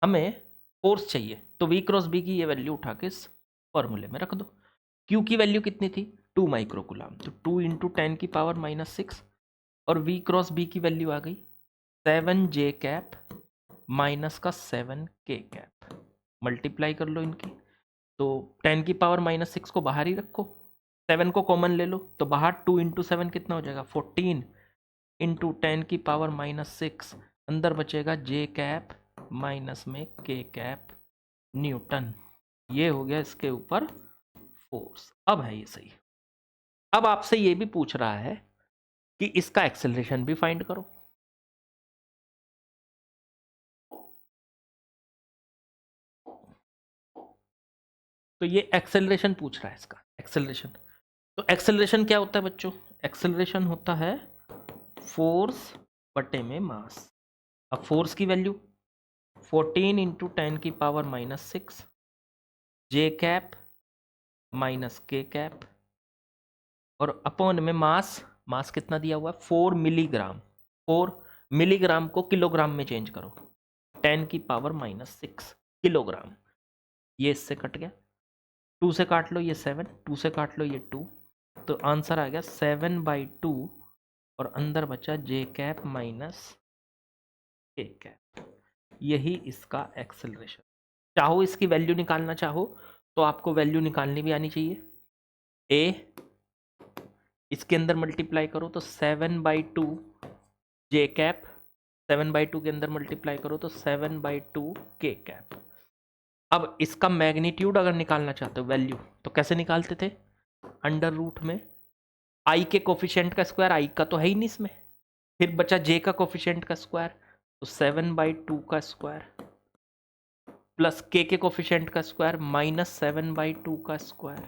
हमें फोर्स चाहिए, तो वी क्रॉस बी की ये वैल्यू उठा के इस फॉर्मूले में रख दो। क्यू की वैल्यू कितनी थी? 2 माइक्रोकूलम, तो 2 इंटू 10 की पावर -6, और वी क्रॉस बी की वैल्यू आ गई 7 जे कैप माइनस का 7 के कैप। मल्टीप्लाई कर लो इनकी, तो 10 की पावर -6 को बाहर ही रखो, 7 को कॉमन ले लो, तो बाहर 2 इंटू 7 कितना हो जाएगा? 14 इंटू 10 की पावर -6, अंदर बचेगा जे कैप माइनस में के कैप न्यूटन। ये हो गया इसके ऊपर फोर्स। अब है ये सही। अब आपसे ये भी पूछ रहा है कि इसका एक्सेलरेशन भी फाइंड करो। तो ये एक्सेलरेशन पूछ रहा है, इसका एक्सेलरेशन। तो एक्सेलरेशन क्या होता है बच्चों? एक्सेलरेशन होता है फोर्स बटे में मास। अब फोर्स की वैल्यू 14 इंटू 10 की पावर -6 जे कैप माइनस के कैप, और अपॉन में मास, मास कितना दिया हुआ है? 4 मिलीग्राम। 4 मिलीग्राम को किलोग्राम में चेंज करो, 10 की पावर -6 किलोग्राम। ये इससे कट गया, 2 से काट लो ये 7, 2 से काट लो ये 2, तो आंसर आ गया 7/2, और अंदर बचा जे कैप माइनस के कैप। यही इसका एक्सेलरेशन। चाहो इसकी वैल्यू निकालना चाहो तो आपको वैल्यू निकालनी भी आनी चाहिए। ए इसके अंदर मल्टीप्लाई करो तो 7/2 जे कैप, 7/2 के अंदर मल्टीप्लाई करो तो 7/2 के कैप। अब इसका मैग्नीट्यूड अगर निकालना चाहते हो वैल्यू, तो कैसे निकालते थे? अंडर रूट में आई के कोफिशिएंट का स्क्वायर, आई का तो है ही नहीं इसमें, फिर बचा जे का कोफिशिएंट का स्क्वायर, तो 7/2 का स्क्वायर प्लस के कोफिशिएंट का स्क्वायर माइनस 7/2 का स्क्वायर,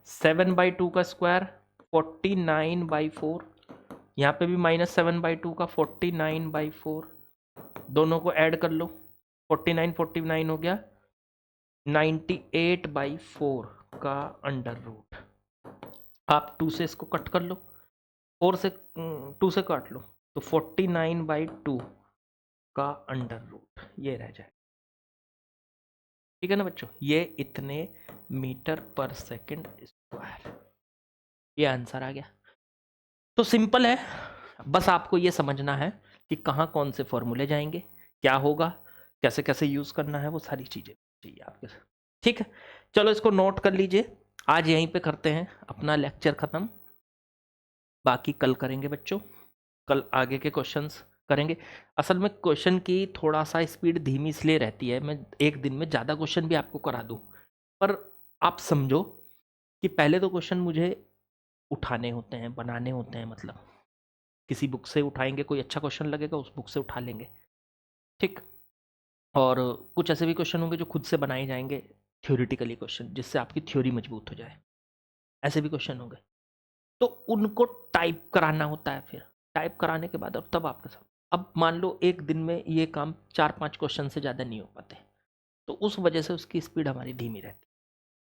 7/2 का स्क्वायर 49/4, यहाँ पे भी माइनस 7/2 का 49/4, दोनों को ऐड कर लो, 49 हो गया 98/4 का अंडर रूट। आप 2 से इसको कट कर लो, 4 से 2 से काट लो, तो 49/2 का अंडर रूट ये रह जाए। ठीक है ना बच्चों, ये इतने मीटर पर सेकंड स्क्वायर, ये आंसर आ गया। तो सिंपल है, बस आपको ये समझना है कि कहाँ कौन से फॉर्मूले जाएंगे, क्या होगा, कैसे कैसे यूज करना है, वो सारी चीजें चाहिए आपके साथ। ठीक है, चलो इसको नोट कर लीजिए। आज यहीं पे करते हैं अपना लेक्चर खत्म, बाकी कल करेंगे बच्चों, कल आगे के क्वेश्चंस करेंगे। असल में क्वेश्चन की थोड़ा सा स्पीड धीमी इसलिए रहती है, मैं एक दिन में ज़्यादा क्वेश्चन भी आपको करा दूँ, पर आप समझो कि पहले तो क्वेश्चन मुझे उठाने होते हैं, बनाने होते हैं, मतलब किसी बुक से उठाएंगे, कोई अच्छा क्वेश्चन लगेगा उस बुक से उठा लेंगे, ठीक। और कुछ ऐसे भी क्वेश्चन होंगे जो खुद से बनाए जाएंगे, थ्योरेटिकली क्वेश्चन, जिससे आपकी थ्योरी मजबूत हो जाए, ऐसे भी क्वेश्चन होंगे। तो उनको टाइप कराना होता है, फिर टाइप कराने के बाद अब तब आपके साथ, अब मान लो एक दिन में ये काम 4-5 क्वेश्चन से ज़्यादा नहीं हो पाते, तो उस वजह से उसकी स्पीड हमारी धीमी रहती,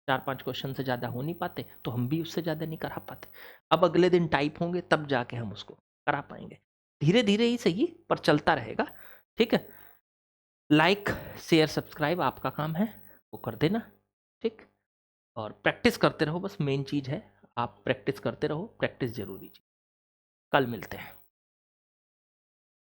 4-5 क्वेश्चन से ज़्यादा हो नहीं पाते, तो हम भी उससे ज़्यादा नहीं करा पाते। अब अगले दिन टाइप होंगे तब जाके हम उसको करा पाएंगे, धीरे धीरे ही सही पर चलता रहेगा। ठीक है, लाइक शेयर सब्सक्राइब आपका काम है, वो कर देना, ठीक। और प्रैक्टिस करते रहो, बस मेन चीज़ है, आप प्रैक्टिस करते रहो, प्रैक्टिस जरूरी चीज़। कल मिलते हैं।